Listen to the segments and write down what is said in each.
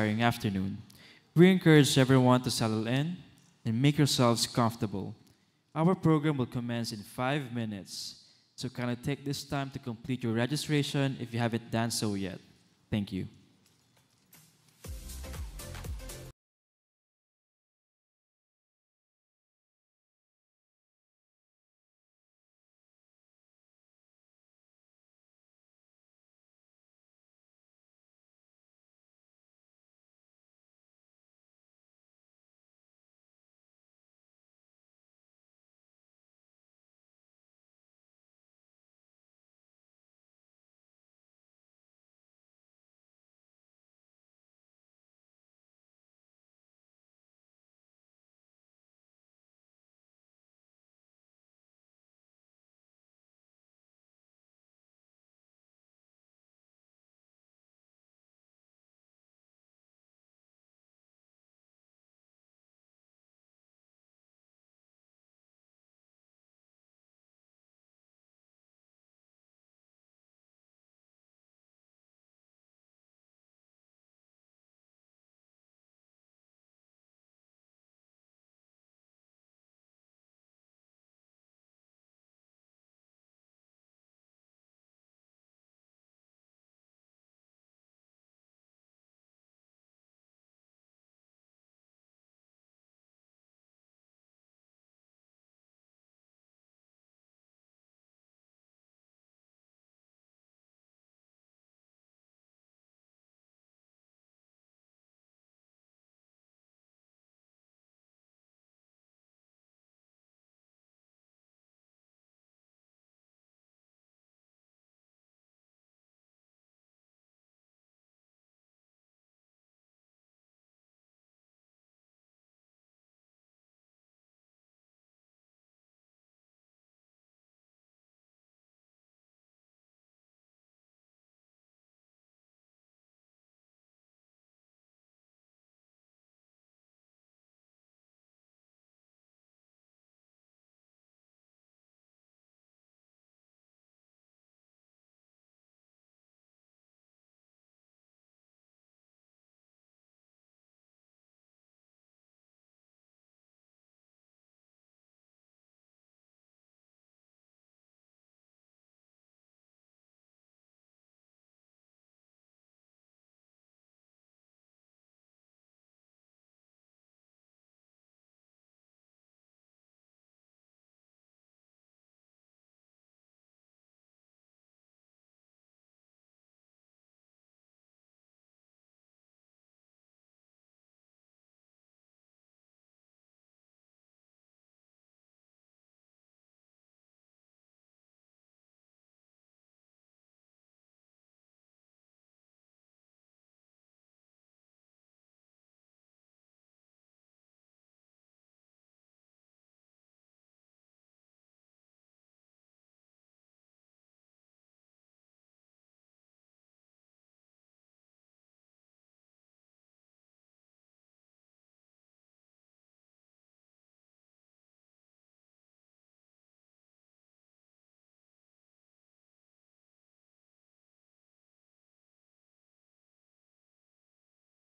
inspiring afternoon. We encourage everyone to settle in and make yourselves comfortable. Our program will commence in 5 minutes, so kindly take this time to complete your registration if you haven't done so yet. Thank you.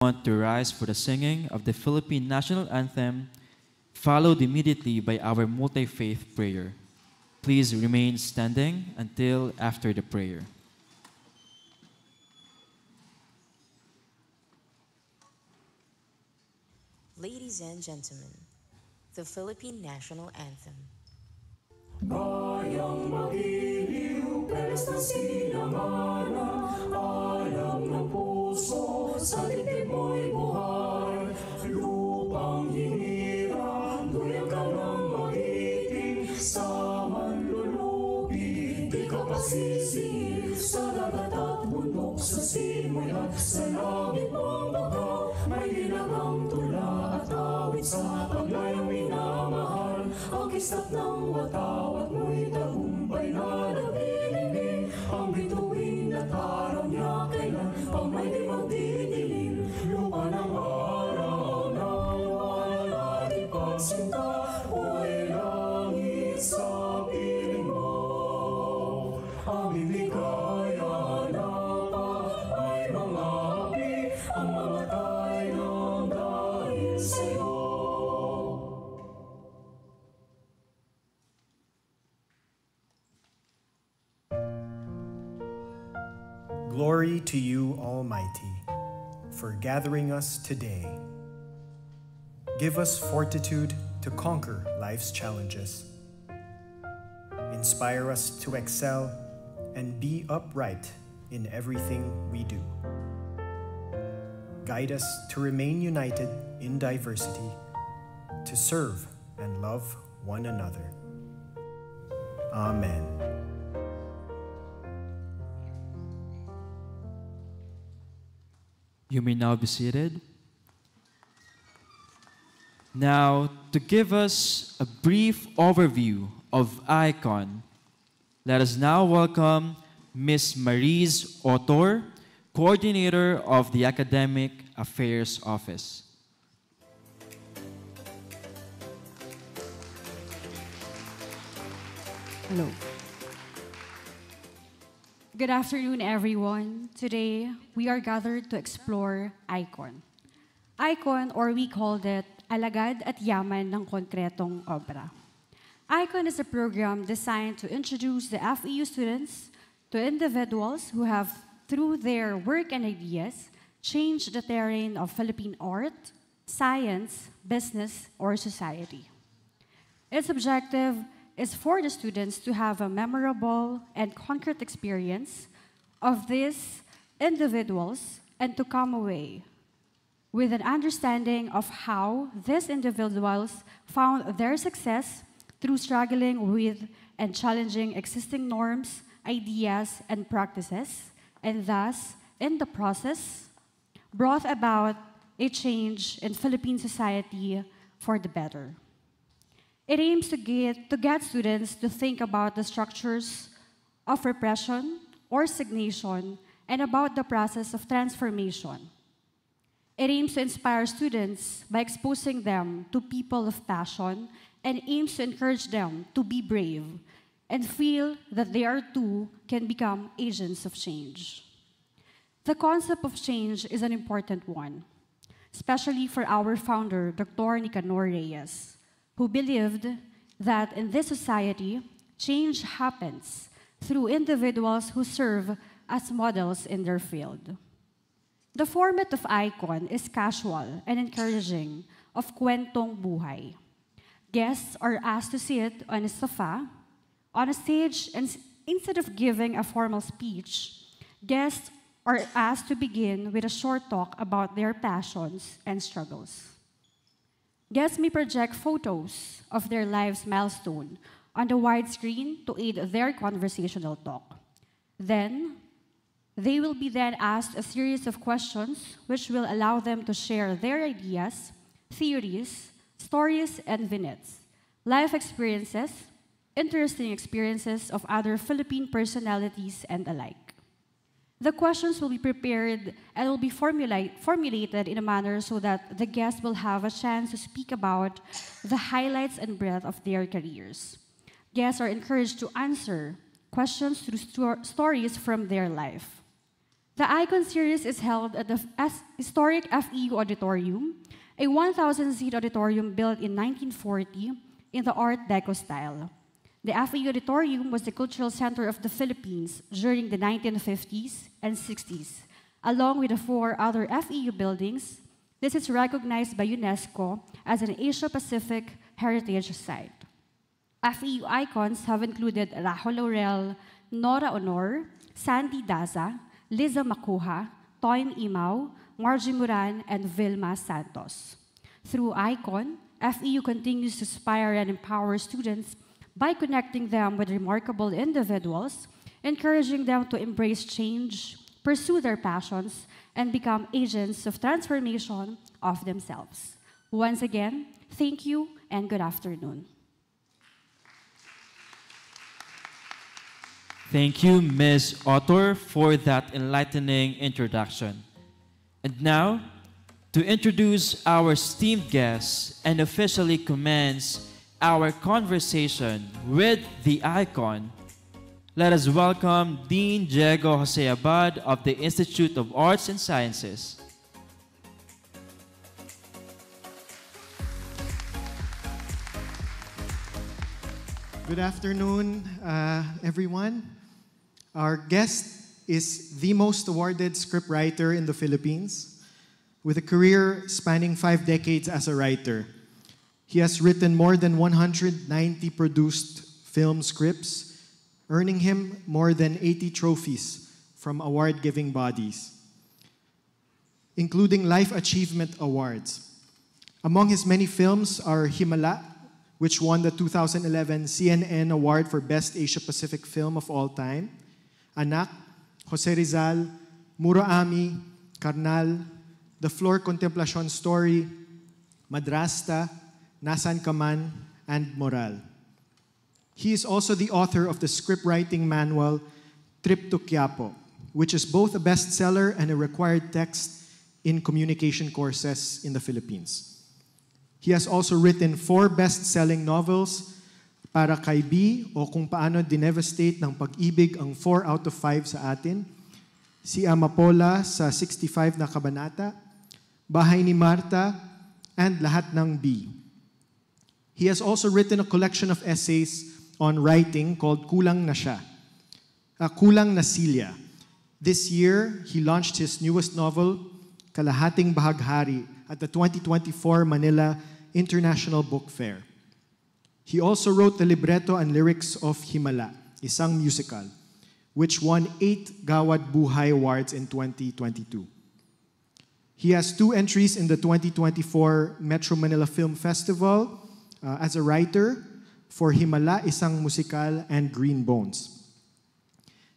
Want to rise for the singing of the Philippine National Anthem, followed immediately by our multi-faith prayer. Please remain standing until after the prayer. Ladies and gentlemen, the Philippine National Anthem. Bayang magiliw, peles na sinangana, alam ng puso, sa dibdib mo'y buhay. Lupang hinirang, duyang ka ng magiting, sa manlulubi, di ka pasisingil. Sa dagat at bundok, sa simoy at sa langit mong bagaw, may dinagang tula at awit sa paglayang minamahal. Ang kislap ng watawat mo'y tagumpay na naglilingling. Ang bituin at araw niya kailan pang may di magdidilim. Lupa ng araw na wala di pagsinta, buhay langit sa piling mo. Ang bibigaya na pa ay mga api, ang mga tayo Glory to you, Almighty, for gathering us today. Give us fortitude to conquer life's challenges. Inspire us to excel and be upright in everything we do. Guide us to remain united in diversity, to serve and love one another. Amen. You may now be seated. Now, to give us a brief overview of ICON, let us now welcome Ms. Marise Otor, Coordinator of the Academic Affairs Office. Hello. Good afternoon, everyone. Today, we are gathered to explore ICON. ICON, or we called it Alagad at Yaman ng Konkretong Obra. ICON is a program designed to introduce the FEU students to individuals who have, through their work and ideas, changed the terrain of Philippine art, science, business, or society. Its objective is for the students to have a memorable and concrete experience of these individuals and to come away with an understanding of how these individuals found their success through struggling with and challenging existing norms, ideas, and practices, and thus, in the process, brought about a change in Philippine society for the better. It aims to get students to think about the structures of repression or stagnation and about the process of transformation. It aims to inspire students by exposing them to people of passion and aims to encourage them to be brave and feel that they are too can become agents of change. The concept of change is an important one, especially for our founder, Dr. Nicanor Reyes, who believed that in this society, change happens through individuals who serve as models in their field. The format of ICON is casual and encouraging of kwentong buhay. Guests are asked to sit on a sofa, on a stage, and instead of giving a formal speech, guests are asked to begin with a short talk about their passions and struggles. Guests may project photos of their life's milestone on the widescreen to aid their conversational talk. Then, they will be then asked a series of questions which will allow them to share their ideas, theories, stories, and vignettes, life experiences, interesting experiences of other Philippine personalities, and alike. The questions will be prepared and will be formulated in a manner so that the guests will have a chance to speak about the highlights and breadth of their careers. Guests are encouraged to answer questions through stories from their life. The ICON series is held at the historic FEU Auditorium, a 1,000-seat auditorium built in 1940 in the Art Deco style. The FEU Auditorium was the cultural center of the Philippines during the 1950s and 60s. Along with the 4 other FEU buildings, this is recognized by UNESCO as an Asia-Pacific Heritage Site. FEU icons have included Rajo Laurel, Nora Honor, Sandy Daza, Liza Makuha, Toyn Imau, Margie Moran, and Vilma Santos. Through ICON, FEU continues to inspire and empower students by connecting them with remarkable individuals, encouraging them to embrace change, pursue their passions, and become agents of transformation of themselves. Once again, thank you and good afternoon. Thank you, Ms. Otor, for that enlightening introduction. And now, to introduce our esteemed guests and officially commence our conversation with the ICON, let us welcome Dean Diego Jose Abad of the Institute of Arts and Sciences. Good afternoon, everyone. Our guest is the most awarded scriptwriter in the Philippines, with a career spanning 5 decades as a writer. He has written more than 190 produced film scripts, earning him more than 80 trophies from award-giving bodies, including Life Achievement Awards. Among his many films are Himala, which won the 2011 CNN Award for Best Asia-Pacific Film of All Time, Anak, Jose Rizal, Muro Ami, Karnal, The Flor Contemplacion Story, Madrasta, Nasan Ka Man, and Moral. He is also the author of the scriptwriting manual Trip to Quiapo, which is both a bestseller and a required text in communication courses in the Philippines. He has also written 4 best-selling novels, Para Kay B, o Kung Paano Dinevastate ng Pag-ibig ang 4 out of 5 sa atin, Si Amapola sa 65 na kabanata, Bahay ni Marta, and Lahat ng B. He has also written a collection of essays on writing called Kulang na Siya, Kulang na Silya. This year, he launched his newest novel, Kalahating Bahaghari, at the 2024 Manila International Book Fair. He also wrote the libretto and lyrics of Himala, isang musical, which won 8 Gawad Buhay Awards in 2022. He has 2 entries in the 2024 Metro Manila Film Festival as a writer for Himala, Isang Musikal, and Green Bones.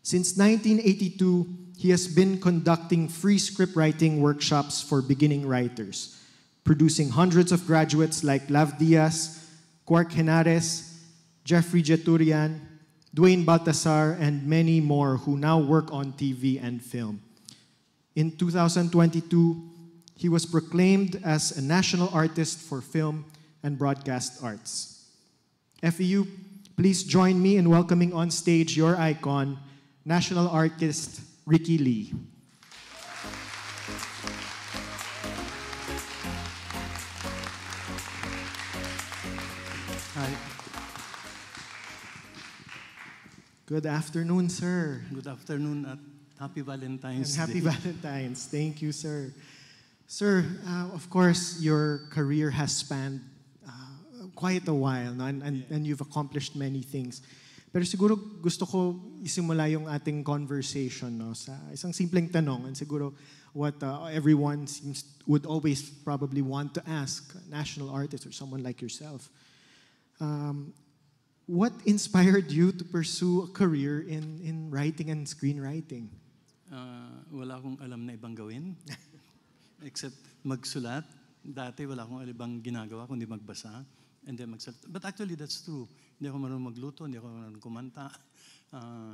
Since 1982, he has been conducting free scriptwriting workshops for beginning writers, producing hundreds of graduates like Lav Diaz, Quark Henares, Jeffrey Jeturian, Dwayne Baltasar, and many more who now work on TV and film. In 2022, he was proclaimed as a national artist for film and broadcast arts. FEU, please join me in welcoming on stage your icon, national artist Ricky Lee. Hi. Good afternoon, sir. Good afternoon at Happy Valentine's And happy Day. Valentine's. Thank you, sir. Sir, of course, your career has spanned quite a while, no? And you've accomplished many things. Pero siguro gusto ko isimula yung ating conversation, no, sa isang simpleng tanong, and siguro what everyone would always probably want to ask a national artist or someone like yourself. What inspired you to pursue a career in writing and screenwriting? Wala akong alam na ibang gawin, except magsulat. Dati wala akong ibang ginagawa kundi magbasa and then magsulat. But actually, that's true. Hindi ako marunong magluto, hindi ako marunong kumanta,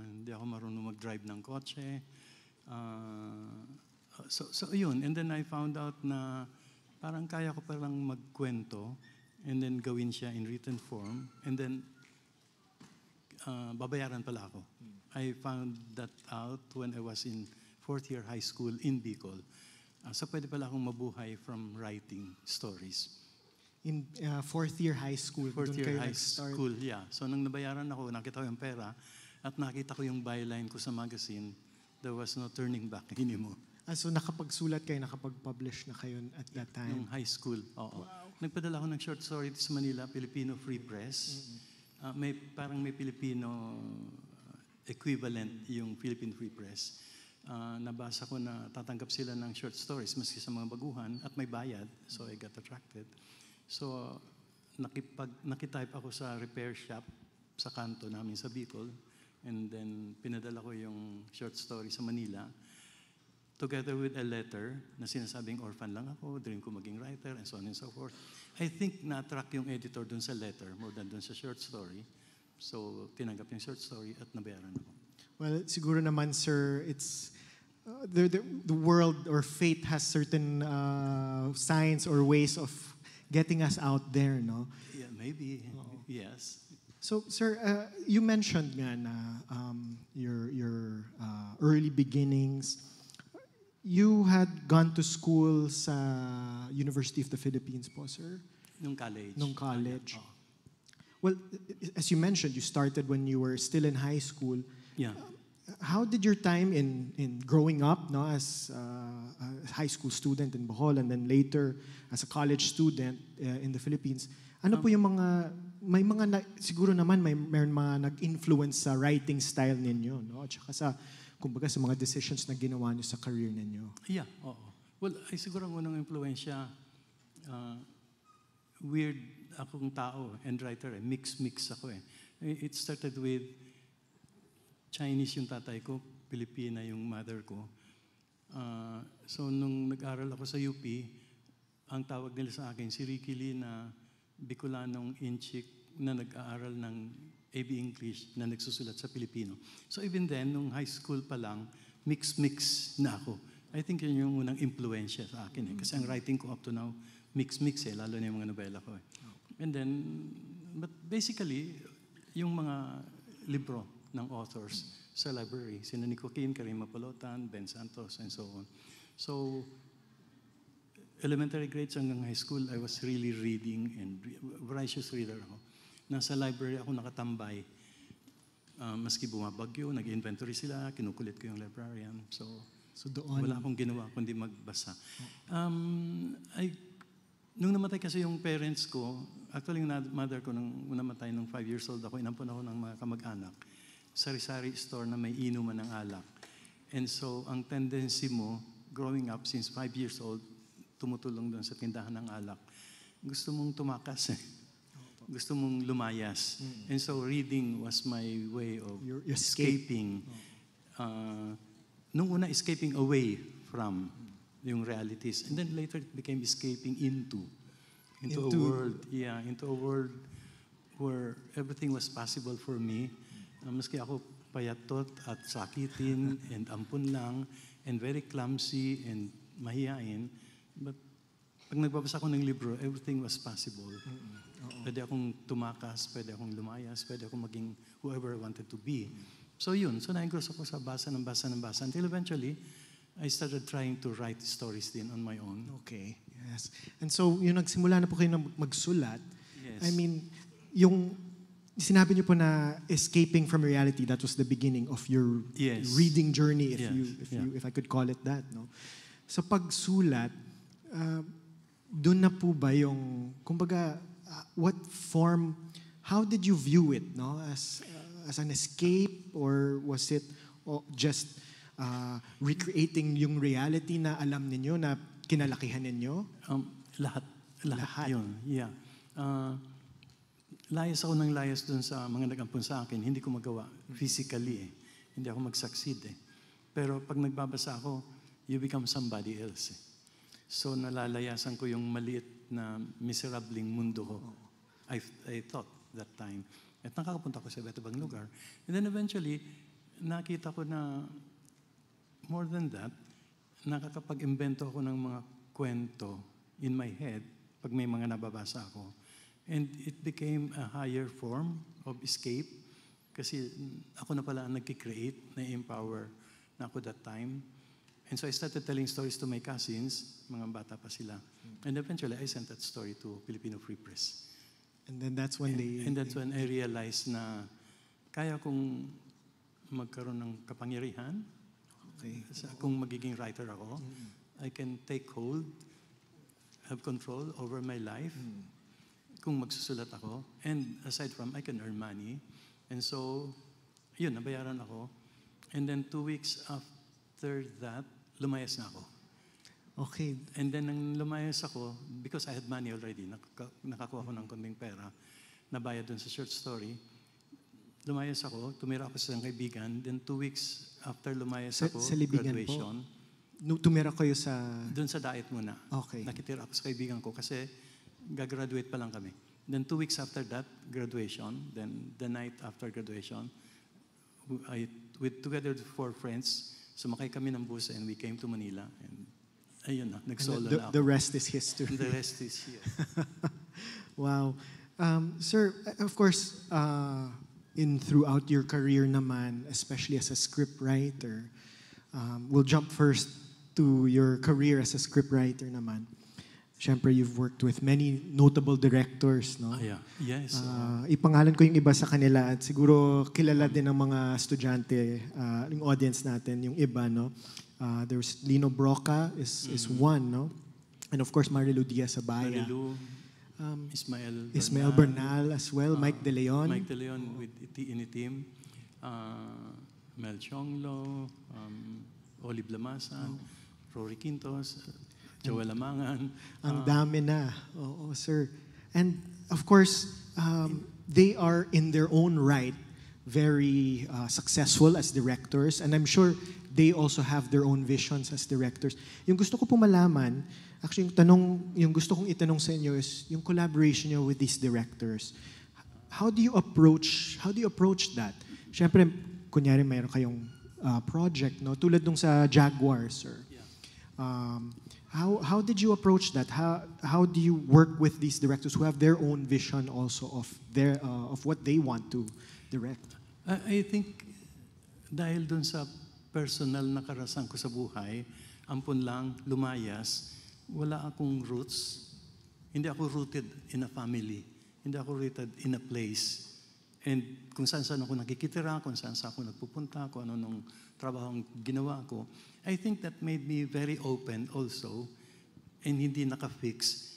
hindi ako marunong mag-drive ng kotse. So yun. And then I found out na parang kaya ko palang magkwento and then gawin siya in written form and then babayaran pala ako. I found that out when I was in 4th year high school in Bicol. So pwede pala akong mabuhay from writing stories. In 4th year high school, 4th doon year kayo high nag-start. school, yeah. So nang nabayaran ako, nakita ko yung pera at nakita ko yung byline ko sa magazine, there was no turning back anymore. So nakapagsulat kayo, nakapag-publish na kayo at that time? Nung high school, oo. Wow. Nagpadala ako ng short story sa Manila, Filipino Free Press. Parang may Filipino equivalent yung Philippine Free Press. Nabasa ko na tatanggap sila ng short stories maski sa mga baguhan at may bayad, so I got attracted. So nakitype ako sa repair shop sa kanto namin sa Bicol and then pinadala ko yung short story sa Manila together with a letter na sinasabing orphan lang ako, dream ko maging writer, and so on and so forth. I think na-attract yung editor dun sa letter more than dun sa short story. So tinanggap yung short story at nabayaran ako. Well, siguro naman, sir, it's the world or fate has certain signs or ways of getting us out there, no? Yeah, maybe. Yes. So, sir, you mentioned nga na your early beginnings. You had gone to school sa University of the Philippines po, sir? Nung college. Nung college. Oh. Well, as you mentioned, you started when you were still in high school. Yeah. how did your time in growing up, no, as a high school student in Bohol and then later as a college student in the Philippines, ano po yung mga, may mga, siguro naman may mga nag-influence sa writing style ninyo, no? At saka sa, kumbaga sa mga decisions na ginawa niyo sa career ninyo. Yeah, oo. Well, ay siguro ang unang impluensya, weird akong tao and writer, mix ako eh. It started with Chinese yung tatay ko, Pilipina yung mother ko. So nung nag-aral ako sa UP, ang tawag nila sa akin si Ricky Lee na Bicolanong Inchik na nag-aaral ng AB English na nagsusulat sa Pilipino. So even then, nung high school pa lang, mix na ako. I think yun yung unang impluensya sa akin eh. Kasi ang writing ko up to now, mix eh, lalo na yung mga nobela ko eh. And then, but basically, yung mga libro ng authors sa library, sina Nico Quin, Karim Mapolotan, Ben Santos, and so on. So, elementary grades hanggang high school, I was really reading and voracious reader ako. Nasa library ako nakatambay. Maski bumabagyo, nag-inventory sila, kinukulit ko yung librarian. So doon, wala akong ginawa kundi magbasa. Nung namatay kasi yung parents ko, actually yung mother ko, nung namatay nung 5 years old ako, inampun ako ng mga kamag-anak. Sari-sari store na may inuman ng alak. And so, ang tendency mo, growing up since 5 years old, tumutulong doon sa tindahan ng alak. Gusto mong tumakas eh. Gusto mong lumayas. And so reading was my way of escaping. Nung una, escaping away from yung realities. And then later it became escaping into a world. Yeah, into a world where everything was possible for me. Maski ako payatot at sakitin and ampun lang and very clumsy and mahihain. But pag nagbabasa ko ng libro, everything was possible. Pwede akong tumakas, pwede akong lumayas, pwede akong maging whoever I wanted to be. So yun, so na-engross ako sa basa until eventually, I started trying to write stories din on my own. Okay, yes. And so, yung nagsimula na po kayo na magsulat, Yes. I mean, yung sinabi niyo po na escaping from reality, that was the beginning of your reading journey, if I could call it that, no? Sa pagsulat, doon na po ba yung, kumbaga, what form, how did you view it, no? As an escape, or was it just recreating yung reality na alam ninyo, na kinalakihan ninyo? Lahat yun, yeah. Layas ako ng layas doon sa mga nag-ampun sa akin, hindi ko magawa physically eh. Hindi ako mag-succeed eh. Pero pag nagbabasa ako, you become somebody else eh. So nalalayasan ko yung maliit na miserableng mundo ko. I thought that time. At nakakapunta ko sa iba't ibang lugar. And then eventually, nakita ko na more than that, nakakapag-imbento ako ng mga kwento in my head pag may mga nababasa ako. And it became a higher form of escape kasi ako na pala ang nag-create, na-empower na ako that time. And so I started telling stories to my cousins, mga bata pa sila. And eventually, I sent that story to Filipino Free Press. And then that's when And that's when I realized na kaya kong magkaroon ng kapangyarihan. Okay. Kung magiging writer ako, I can take hold, have control over my life. Kung magsusulat ako. And aside from, I can earn money. And so, yun, nabayaran ako. And then 2 weeks after that, lumayas na ako. Okay. And then nang lumayas ako, because I had money already, nakakuha ko ng konting pera, nabayad dun sa short story, lumayas ako, tumira ako sa isang kaibigan, then 2 weeks after lumayas ako, sa Libigan graduation. Po? Tumira kayo sa... Dun sa diet muna. Okay. Nakitira ako sa kaibigan ko kasi gagraduate pa lang kami. Then 2 weeks after that, graduation. Then the night after graduation, together with 4 friends, sumakay kami ng bus and we came to Manila. And ayun na, nag-solo na ako. The rest is history. The rest is here. Wow. Sir, of course, throughout your career naman, especially as a scriptwriter, we'll jump first to your career as a scriptwriter naman. Siyempre, you've worked with many notable directors, no? Yeah. Yes. Ipangalan ko yung iba sa kanila at siguro kilala din ng mga estudyante, yung audience natin, yung iba, no? There's Lino Broca is one, no? And of course, Marilu Diaz-Abaya. Marilu, Ismael Bernal as well, Mike De Leon. Mike De Leon with in team. Mel Chonglo, Olive Lamasan, Rory Quintos, Joel Amangan. Ang dami na. Oo, sir. And of course, they are in their own right very successful as directors, and I'm sure they also have their own visions as directors. Yung gusto ko pong malaman, actually yung gusto kong itanong sa inyo is yung collaboration niyo with these directors. How do you approach that? Siyempre, kunyari mayroon kayong project, no? Tulad nung sa Jaguar, sir. How did you approach that? How do you work with these directors who have their own vision also of what they want to direct? I think dahil dun sa personal na karanasan ko sa buhay, ampun lang, lumayas, wala akong roots. Hindi ako rooted in a family. Hindi ako rooted in a place. And kung saan-saan ako nakikitira, kung saan-saan ako nagpupunta, kung ano nung trabahong ginawa ko, I think that made me very open also and hindi naka-fix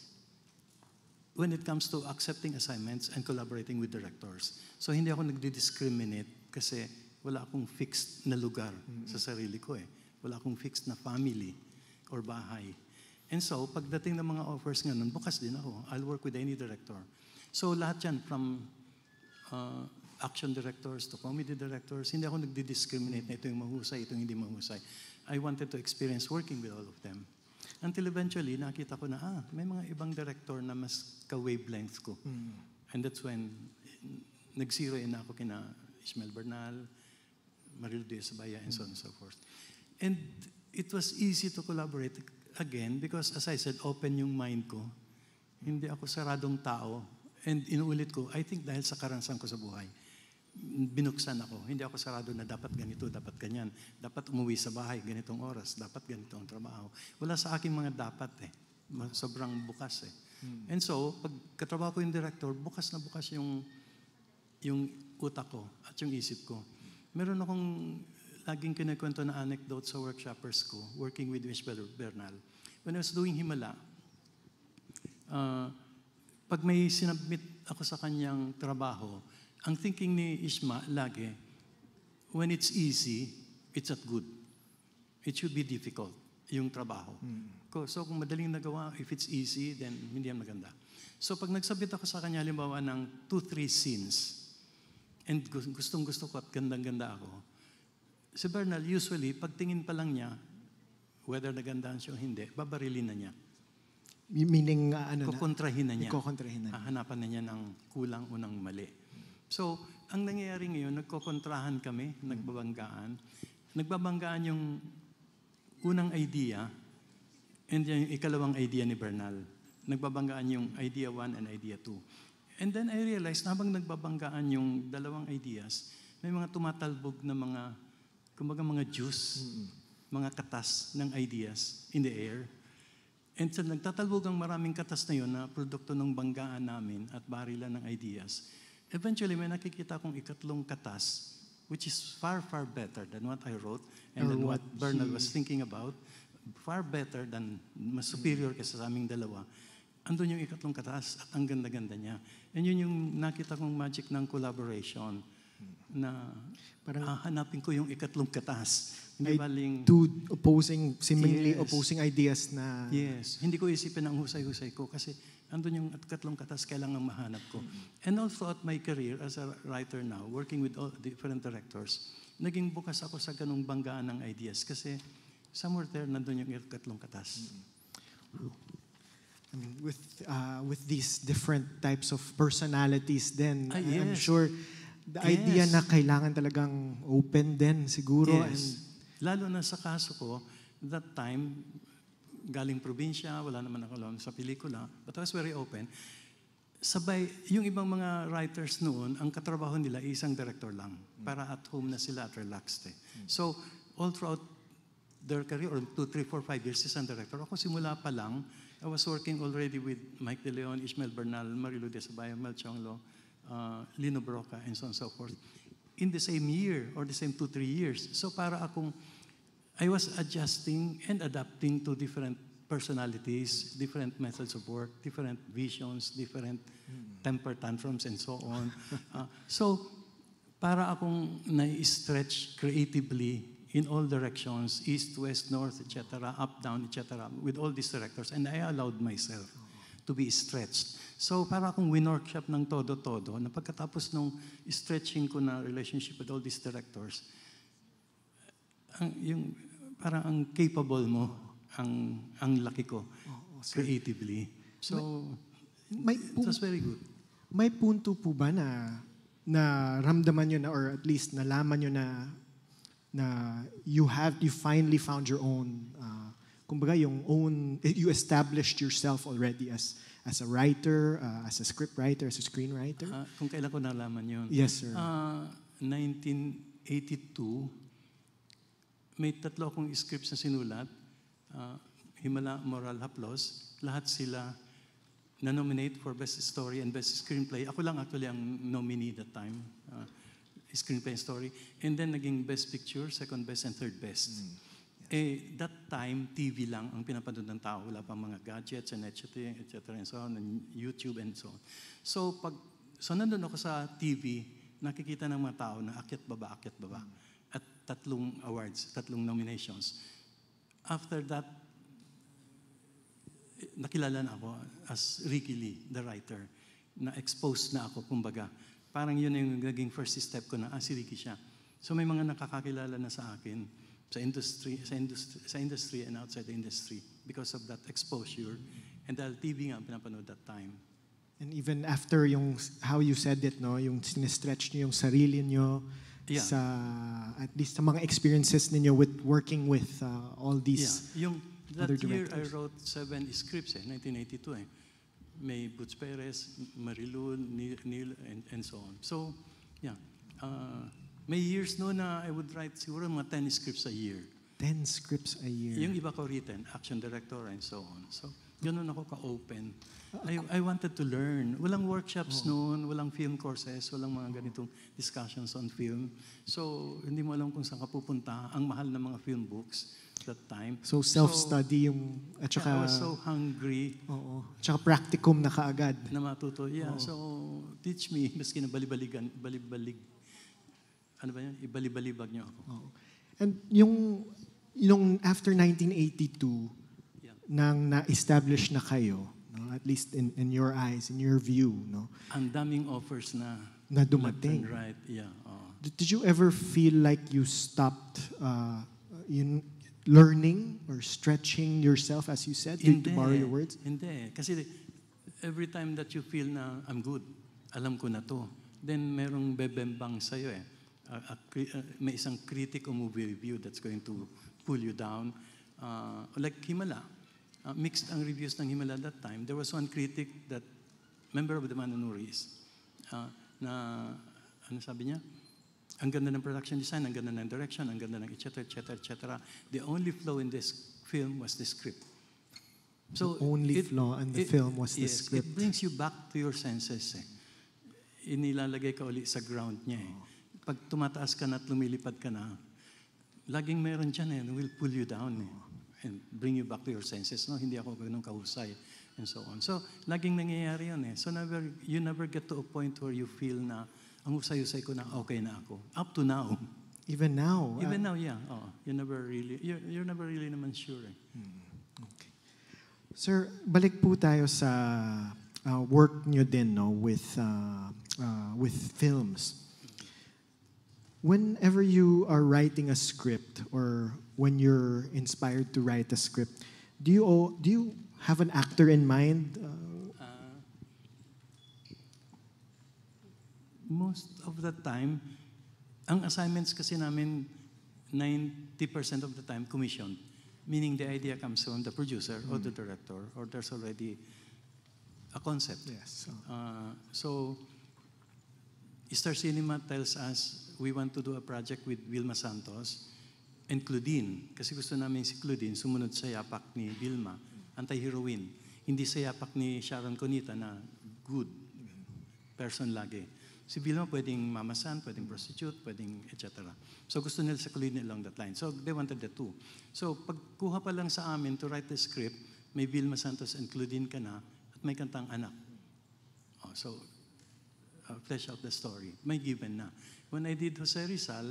when it comes to accepting assignments and collaborating with directors. So hindi ako nagdi-discriminate kasi wala akong fixed na lugar sa sarili ko eh. Wala akong fixed na family or bahay. And so, pagdating ng mga offers nga nun, bukas din ako. I'll work with any director. So lahat yan, from action directors to comedy directors, hindi ako nagdi-discriminate na ito yung mahusay, ito yung hindi mahusay. I wanted to experience working with all of them. Until eventually, nakita ko na, may mga ibang director na mas ka-wavelength ko. And that's when nag-zero in ako kina Ismael Bernal, Marilu Diaz-Abaya, and so on and so forth. And it was easy to collaborate again because, as I said, open yung mind ko. Hindi ako saradong tao. And inuulit ko, I think dahil sa karanasan ko sa buhay, binuksan ako. Hindi ako sarado na dapat ganito, dapat ganyan. Dapat umuwi sa bahay, ganitong oras. Dapat ganito ang trabaho. Wala sa aking mga dapat eh. Sobrang bukas eh. And so, pag katrabaho ko yung director, bukas na bukas yung utak ko at yung isip ko. Meron akong laging kinikwento na anecdote sa workshoppers ko, working with Ismael Bernal. When I was doing Himala, pag may sinabmit ako sa kanyang trabaho, ang thinking ni Isma lagi, when it's easy, it's not good. It should be difficult, yung trabaho. So kung madaling nagawa, if it's easy, then hindi yan maganda. So pag nagsabit ako sa kanya, halimbawa ng 2-3 scenes, and gustong-gusto ko at gandang-ganda ako, si Bernal, usually, pagtingin pa lang niya, whether nagandaan siya o hindi, babarilin na niya. Meaning, kukontrahin na niya. Kukontrahin na. Hahanapan na niya ng kulang o ng mali. So, ang nangyayari ngayon, nagkokontrahan kami, nagbabanggaan. Nagbabanggaan yung unang idea, and yung ikalawang idea ni Bernal. Nagbabanggaan yung idea 1 and idea 2. And then I realized, habang nagbabanggaan yung dalawang ideas, may mga tumatalbog na mga, kumbaga mga juice, mga katas ng ideas in the air. And so nagtatalbog ang maraming katas na yun na produkto ng banggaan namin at barilan ng ideas. Eventually, may nakikita akong ikatlong katas, which is far, far better than what I wrote and than what Bernal was thinking about. Far better than, mas superior kaysa sa aming dalawa. Andun yung ikatlong katas at ang ganda-ganda niya. And yun yung nakita kong magic ng collaboration na parang hanapin ko yung ikatlong katas. Hindi baling two seemingly Yes. opposing ideas na... Yes. Hindi ko isipin ang husay-husay ko kasi andun yung ikatlong katas kailangan mahanap ko. And also at my career as a writer now, working with all different directors, naging bukas ako sa ganung banggaan ng ideas kasi somewhere there nandun yung ikatlong katas. I mean, with these different types of personalities then, I'm yes. sure the idea na kailangan talagang open din siguro. Yes. Lalo na sa kaso ko, that time, galing probinsya, wala naman ako alam sa pelikula, but I was very open. Sabay, yung ibang mga writers noon, ang katrabaho nila, isang director lang. Para at home na sila at relaxed eh. So, all throughout their career, or 2, 3, 4, 5 years, isang director. Ako simula pa lang, I was working already with Mike De Leon, Ishmael Bernal, Marilu de Sabayo, Mel Chonglo, Lino Broca, and so on and so forth, in the same year or the same 2-3 years. So para akong, I was adjusting and adapting to different personalities, different methods of work, different visions, different temper tantrums, and so on. So para akong na-stretch creatively in all directions, east, west, north, etc., up, down, etc., with all these directors. And I allowed myself to be stretched. So para akong winorkshop ng todo-todo, na pagkatapos nung stretching ko na relationship with all these directors, parang ang capable mo, ang laki ko, creatively. So, it was very good. May punto po ba na ramdaman nyo na, or at least nalaman nyo na you finally found your own, kumbaga you established yourself already as a writer, as a script writer, as a screenwriter? Kung kailan ko nalaman yun? Yes, sir. 1982, may 3 akong scripts na sinulat. Himala, Moral, Haplos. Lahat sila na-nominate for Best Story and Best Screenplay. Ako lang actually ang nominee that time. Screenplay and Story. And then naging Best Picture, Second Best, and Third Best. That time, TV lang ang pinapanood ng tao. Wala pang mga gadgets and etc. and so on, and YouTube and so on. So nandun ako sa TV, nakikita ng mga tao na akyat baba. At 3 awards, 3 nominations. After that, nakilala na ako as Ricky Lee, the writer. Na-expose na ako, kumbaga. Parang yun yung naging first step ko na, si Ricky siya. So may mga nakakakilala na sa akin sa industry and outside the industry because of that exposure. And dahil TV nga ang pinapanood that time. And even after how you said it, no, yung sinestretch nyo yung sarili nyo, sa at least sa mga experiences ninyo with working with all these other directors. That year I wrote 7 scripts, 1982 May Butch Perez, Marilu, Neil, and so on. So, may years no na I would write siguro mga 10 scripts a year. 10 scripts a year. Yung iba ko written, action director and so on. So, ganun ako ka-open. I wanted to learn. Walang workshops noon, walang film courses, walang mga ganitong discussions on film. So, hindi mo alam kung saan ka pupunta. Ang mahal ng mga film books that time. So, self-study at saka... I was so hungry. Oo. Tsaka practicum na kaagad. Na matuto. Yeah, so, teach me. Maski na balibalik. Ano ba yun? Ibalibalibag niyo ako. Oo. And yung after 1982, nang na-establish na kayo, no? At least in your eyes, in your view, no? Ang daming offers na dumating. Left and right, yeah. Did you ever feel like you stopped learning or stretching yourself, as you said, to borrow your words? Hindi. Kasi every time that you feel na I'm good, alam ko na to, then merong bebembang sa'yo eh. May isang critic o movie review that's going to pull you down. Like Himala. Mixed ang reviews ng Himala that time. There was one critic that, member of the Manonories, na, ano sabi niya? Ang ganda ng production design, ang ganda ng direction, ang ganda ng etc. The only flaw in this film was the script. So the only flaw in the film was the script. It brings you back to your senses. Inilalagay ka uli sa ground niya. Pag tumataas ka na at lumilipad ka na, laging meron dyan will pull you down and bring you back to your senses. No, hindi ako ganun kahusay and so on. So, laging nangyayari yun So, you never get to a point where you feel na ang usay-usay ko na okay na ako. Up to now. Even now? Even now, yeah. You're never really naman sure. Okay. Sir, balik po tayo sa work nyo din, no, with films. Whenever you are writing a script or when you're inspired to write a script, do you have an actor in mind? Most of the time, ang assignments kasi namin 90% of the time commissioned, meaning the idea comes from the producer or the director or there's already a concept. Yes. So, Star Cinema tells us we want to do a project with Vilma Santos and Claudine. Kasi gusto namin si Claudine sumunod sa yapak ni Vilma, anti-heroine. Hindi sa yapak ni Sharon Cunita na good person lagi. Si Vilma pwedeng mamasan, pwedeng prostitute, pwedeng etc. So gusto nila sakulin along that line. So they wanted the two. So pagkuha pa lang sa amin to write the script, may Vilma Santos and Claudine Cana at may kantang Anak. So flesh out the story. May given na. When I did Jose Rizal,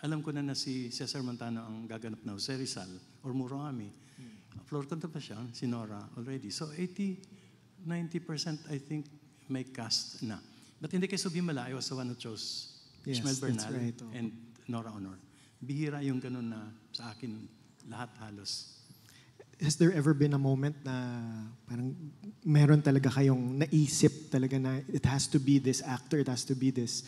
alam ko na si Cesar Montano ang gaganap na Jose Rizal or Murakami. Flor Contapacion, si Nora already. So 80-90% I think may cast na. But in the case of Himala, I was the one who chose Yes, Ishmael that's Bernal right, oh. and Nora Honor. Bihira yung ganun na sa akin lahat halos. Has there ever been a moment na parang meron talaga kayong naisip talaga na it has to be this actor, it has to be this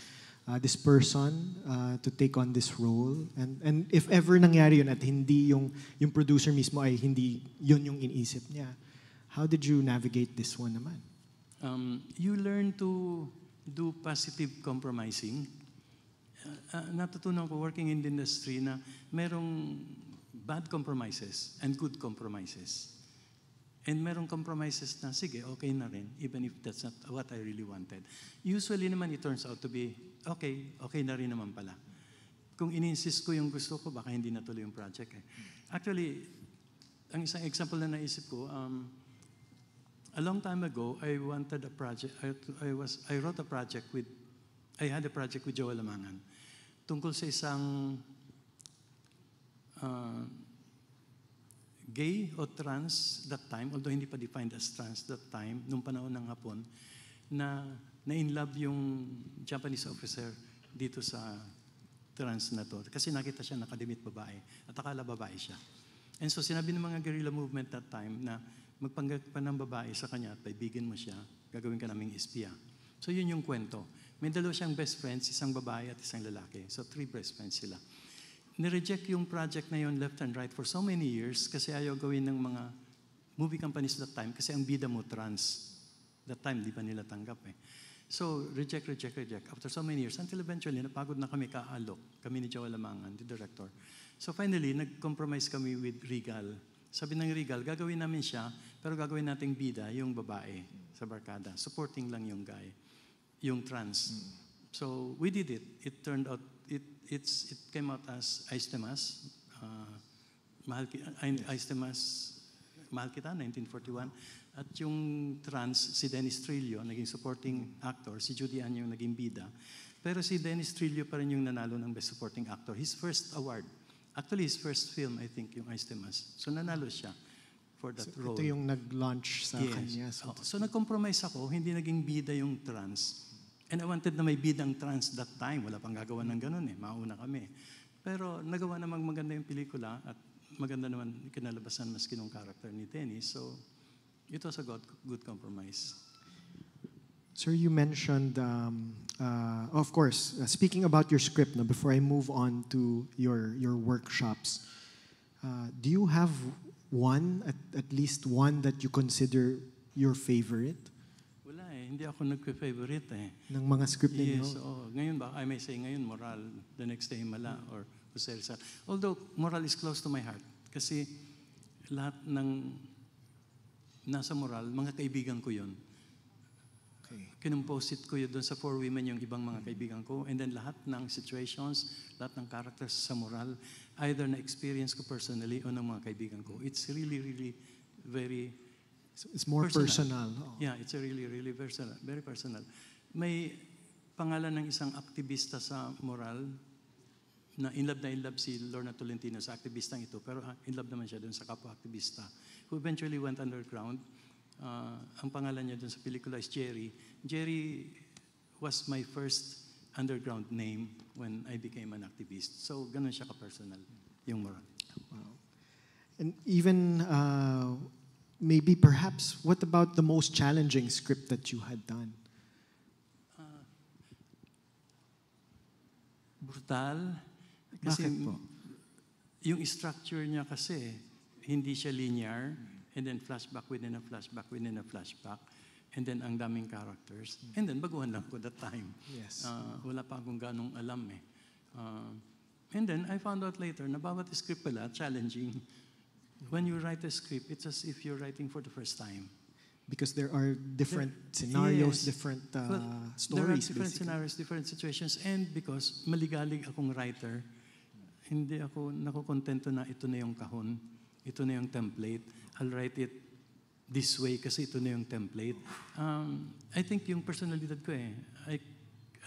this person to take on this role? And if ever nangyari yun at hindi yung producer mismo ay hindi yun yung iniisip niya, how did you navigate this one naman? You learn to do positive compromising. Natutunan ko working in the industry na merong bad compromises and good compromises. And merong compromises na, sige, okay na rin, even if that's not what I really wanted. Usually naman, it turns out to be, okay na rin naman pala. Kung in-insist ko yung gusto ko, baka hindi natuloy yung project. Actually, ang isang example na naisip ko, a long time ago, I wanted a project, I wrote a project with, I had a project with Joel Lamangan tungkol sa isang gay o trans that time, although hindi pa defined as trans that time, nung panahon ng Hapon, na in-love yung Japanese officer dito sa trans na to. Kasi nakita siya nakadimit babae at akala babae siya. And so sinabi ng mga guerrilla movement that time na magpanggap pa ng babae sa kanya at paibigin mo siya, gagawin ka naming espiya. So yun yung kwento. May dalawa siyang best friends, isang babae at isang lalaki. So 3 best friends sila. Nireject yung project na yun left and right for so many years kasi ayaw gawin ng mga movie companies that time kasi ang bida mo trans. That time, di pa nila tanggap eh. So, reject. After so many years, until eventually, napagod na kami kaalok. Kami ni Joel Lamangan, the director. So finally, nag-compromise kami with Regal. Sabi ng Regal, gagawin namin siya, pero gagawin nating bida yung babae sa barkada. Supporting lang yung guy, yung trans. So we did it. It turned out, it came out as Ais Temas, Ais Temas, Mahal Kita, 1941. At yung trans, si Dennis Trillo, naging supporting actor. Si Judy Ann yung naging bida. Pero si Dennis Trillo pa rin yung nanalo ng Best Supporting Actor. His first award. Actually, his first film, I think, yung Ais Temas. So nanalo siya for that role. Ito yung nag-launch sa kanya. So nag-compromise ako, hindi naging bida yung trans. And I wanted na may bidang trans that time. Wala pang gagawa ng ganun eh. Mauna kami. Pero nagawa namang maganda yung pelikula at maganda naman kinalabasan maski nung character ni Dennis. So it was a good compromise. Sir, you mentioned, of course, speaking about your script, no, before I move on to your workshops, do you have one, at least one that you consider your favorite? Wala eh, hindi ako nagpe-favorite eh. Ng mga script ninyo? Yes, ngayon ba, I may say ngayon, Moral, the next day Himala, or Jose Rizal. Although, Moral is close to my heart. Kasi lahat ng nasa Moral, mga kaibigan ko yun. Kinumpose ko yun doon sa 4 Women yung ibang mga kaibigan ko. And then lahat ng situations, lahat ng characters sa Moral, either na-experience ko personally o ng mga kaibigan ko. It's really, really very It's more personal. Yeah, it's a really, really personal, very personal. May pangalan ng isang aktivista sa Moral na in love si Lorna Tolentino sa aktivistang ito, pero in love naman siya doon sa kapwa-aktivista who eventually went underground. Ang pangalan niya doon sa pelikula is Jerry. Jerry was my first underground name when I became an activist. So, ganun siya ka-personal, yung Moral. Wow. And even, maybe perhaps, what about the most challenging script that you had done? Brutal. Kasi Bakit po? yung structure niya kasi, hindi siya linear, and then flashback within a flashback within a flashback, and then ang daming characters. And then baguhan lang ko that time. Yes. Wala pa akong ganong alam eh. And then I found out later na bawat script pala challenging. When you write a script, it's as if you're writing for the first time. Because there are different scenarios, Yes. different Well, there are stories, different basically. scenarios, different situations, and because maligalig akong writer, hindi ako nakokontento na ito na yung kahon, ito na yung template. I'll write it this way kasi ito na yung template. I think yung personalidad ko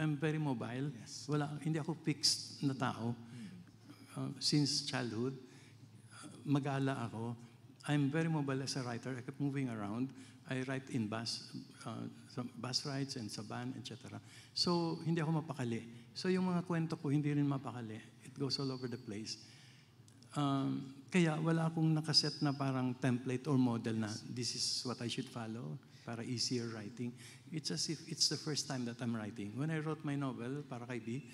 I'm very mobile. Yes. Hindi ako fixed na tao. Since childhood, mag-ala ako. I'm very mobile as a writer. I kept moving around. I write in some bus rides and sa van, etc. So, hindi ako mapakali. So, yung mga kwento ko, hindi rin mapakali. It goes all over the place. Kaya wala akong nakaset na parang template or model na this is what I should follow para easier writing. It's as if it's the first time that I'm writing. When I wrote my novel, para kay B,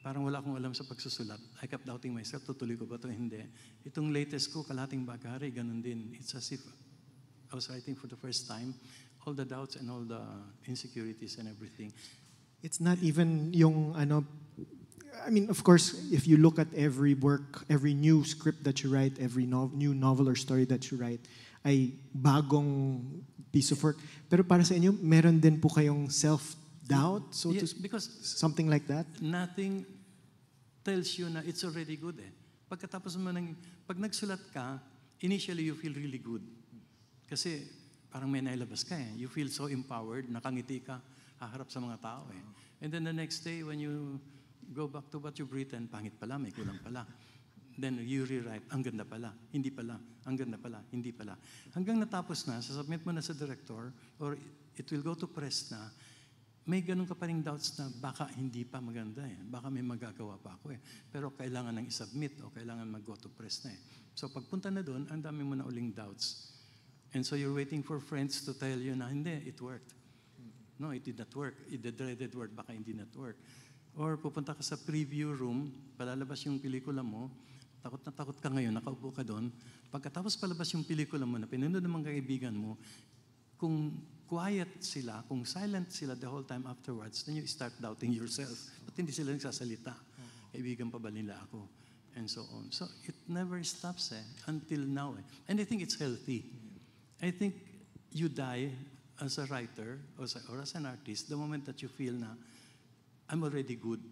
parang wala akong alam sa pagsusulat. I kept doubting myself, tutuloy ko ba ito? Hindi. Itong latest ko, Kalahating Bagari, ganun din. It's as if I was writing for the first time, all the doubts and all the insecurities and everything. It's not even yung I mean, of course, if you look at every work, every new script that you write, every new novel or story that you write, ay bagong piece of work. Pero para sa inyo, meron din po kayong self-doubt? So Yes, because something like that? nothing tells you na it's already good eh. Pagkatapos mo pag nagsulat ka, initially you feel really good. Kasi parang may nailabas ka eh. You feel so empowered, nakangiti ka, haharap sa mga tao eh. And then the next day when you go back to what you've written, pangit pala, may kulang pala. Then you rewrite, ang ganda pala, hindi pala, ang ganda pala, hindi pala. Hanggang natapos na, sasubmit mo na sa director, or it will go to press na, may ganun ka pa rin doubts na baka hindi pa maganda eh. Baka may magagawa pa ako eh. Pero kailangan nang isubmit o kailangan mag-go to press na eh. So pagpunta na doon, ang dami mo na uling doubts. And so you're waiting for friends to tell you na, hindi, it worked. No, it did not work. The dreaded word, baka hindi not work. Or pupunta ka sa preview room, palalabas yung pelikula mo, takot na takot ka ngayon, nakaupo ka doon. Pagkatapos palabas yung pelikula mo na pinanood ng mga kaibigan mo, kung quiet sila, kung silent sila the whole time afterwards, then you start doubting yourself. Ba't hindi sila nagsasalita? Kaibigan pa ba nila ako? And so on. So it never stops until now. And I think it's healthy. I think you die as a writer or as an artist the moment that you feel na I'm already good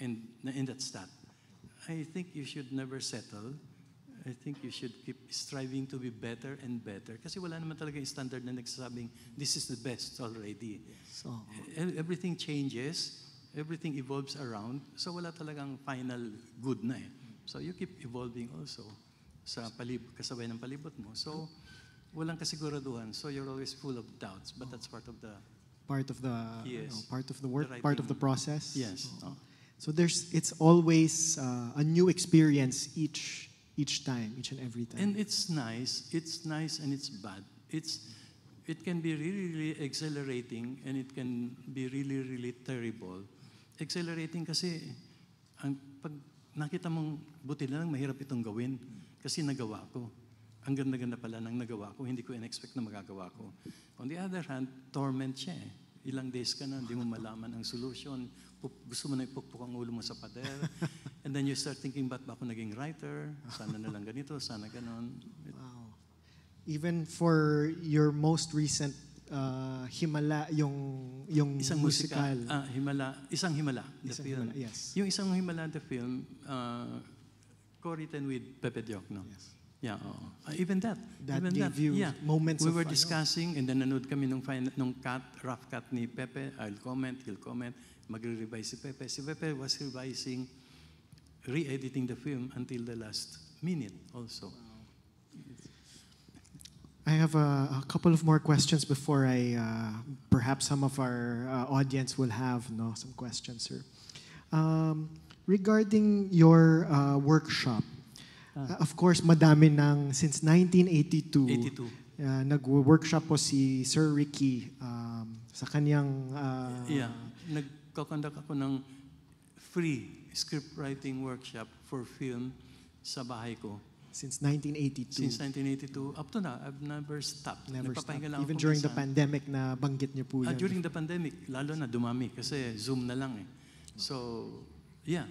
and that's that. I think you should never settle. I think you should keep striving to be better and better. Kasi wala naman talaga yung standard na nagsasabing, this is the best already. So, Everything changes, everything evolves around, so wala talagang final good na eh. So you keep evolving also sa kasabay ng palibot mo. So walang kasiguraduhan, so you're always full of doubts, but that's part of the Yes. Yes. Work, The part of the writing. process. Yes. So it's always a new experience each time, each and every time. And it's nice and it's bad. It can be really, really exhilarating and it can be really, really terrible. Exhilarating kasi pag nakita mong buti na lang mahirap itong gawin kasi nagawa ko. Ang ganda-ganda pala ng nagawa ko, hindi ko in-expect na magagawa ko. On the other hand, torment siya eh. Ilang days ka na, hindi mo malaman ang solution. Gusto mo na ipukpok ang ulo mo sa pader. And then you start thinking, ba't ba ako naging writer? Sana na lang ganito, sana ganon. Wow. Even for your most recent Himala, yung Isang musical. Isang Himala, the Isang film. Himala, yes. Yung Isang Himala, the film, co-written with Pepe Diokno. Yes. Yeah, even that. That even gave you moments we of were discussing and then nanood kami nung rough cut ni Pepe. I'll comment, he'll comment. Magre-revise si Pepe. Si Pepe was revising, re-editing the film until the last minute also. I have a couple of more questions before perhaps some of our audience will have some questions, sir. Regarding your workshop, of course, madami since 1982. 82. Nag-workshop po si Sir Ricky sa kanyang... Nagkakondak ako ng free script writing workshop for film sa bahay ko. Since 1982. Since 1982, up to now, I've never stopped. Never stopped. Nagpapahinga lang Even ako during the minsan. pandemic na banggit niyo po yan. During the pandemic, lalo na dumami kasi Zoom na lang eh. So, yeah,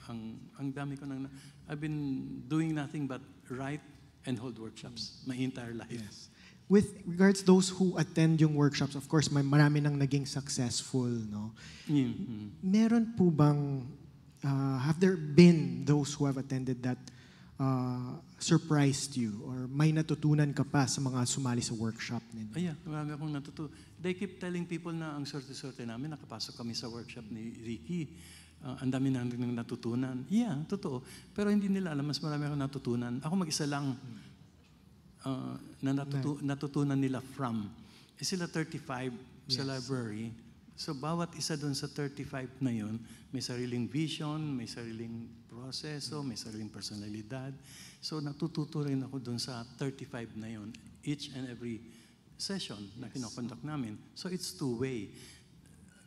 ang dami ko nang... I've been doing nothing but write, and hold workshops my entire life. Yes. With regards those who attend yung workshops, of course, marami nang naging successful, no? Meron po bang, have there been those who have attended that surprised you or may natutunan ka pa sa mga sumali sa workshop ninyo? Yeah, marami akong natutunan. They keep telling people na ang swerte-swerte namin, nakapasok kami sa workshop ni Ricky. Ang dami namin natutunan. Yeah, totoo. Pero hindi nila alam, mas marami akong natutunan. Ako mag-isa lang na natutunan nila from. Sila 35 sa library. So bawat isa doon sa 35 na yun, may sariling vision, may sariling proseso, may sariling personalidad. So natututo rin ako doon sa 35 na yun, each and every session na kinoconduct namin. So it's two-way.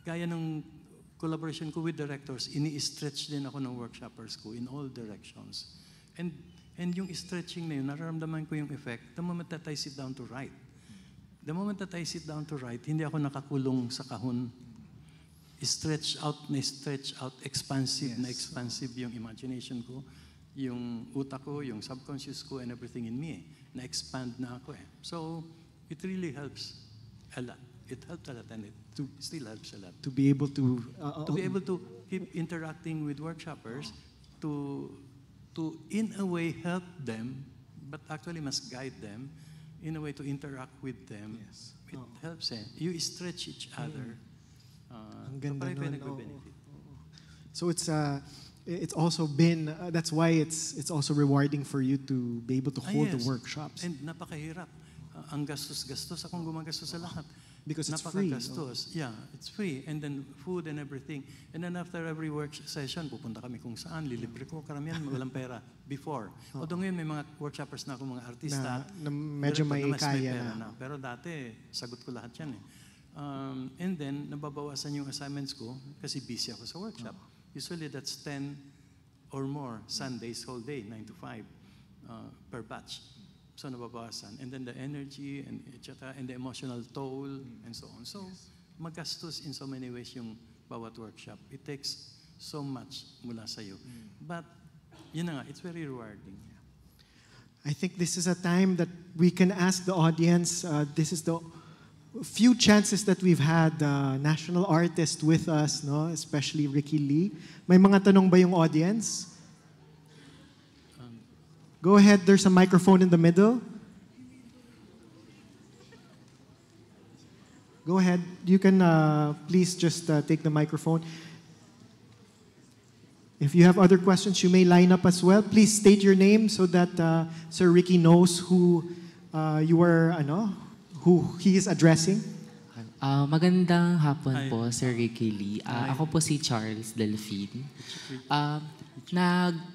Gaya ng collaboration ko with directors, ini-stretch din ako ng workshoppers ko in all directions. And yung stretching na yun, nararamdaman ko yung effect the moment that I sit down to write. The moment that I sit down to write, hindi ako nakakulong sa kahon. Stretch out, expansive na expansive yung imagination ko, yung utak ko, yung subconscious ko, and everything in me. Na-expand na ako eh. So, it really helps a lot. It helped a lot and it still helps a lot. To be able to... to be able to keep interacting with workshoppers, to in a way help them, but actually must guide them, in a way to interact with them. Yes. It helps eh. You stretch each other. Ang ganda so nun. nagbe-benefit. So it's also been, that's why it's also rewarding for you to be able to hold the Yes. workshops. And napakahirap. Ang gastos-gastos, akong gumagastos sa lahat. Because it's free. Napakagastos. Yeah, it's free. And then food and everything. And then after every work session, pupunta kami kung saan, lilibre ko. Karamihan, walang pera. Before. Although ngayon may mga workshoppers na ako, mga artista. Na medyo may director na mas kaya pera na. Pero dati, sagot ko lahat yan eh. And then, nababawasan yung assignments ko kasi busy ako sa workshop. Usually that's 10 or more Sundays, whole day, 9 to 5 per batch. So nababawasan. And then the energy and etc. and the emotional toll and so on. So magastos in so many ways yung bawat workshop. It takes so much mula sa'yo. But yun na nga, it's very rewarding. I think this is a time that we can ask the audience, this is the few chances that we've had national artist with us, no? Especially Ricky Lee. May mga tanong ba yung audience? Go ahead, there's a microphone in the middle. Go ahead, you can please just take the microphone. If you have other questions, you may line up as well. Please state your name so that Sir Ricky knows who you are, who he is addressing. Magandang hapon po, Sir Ricky Lee. Ako po si Charles Delphine.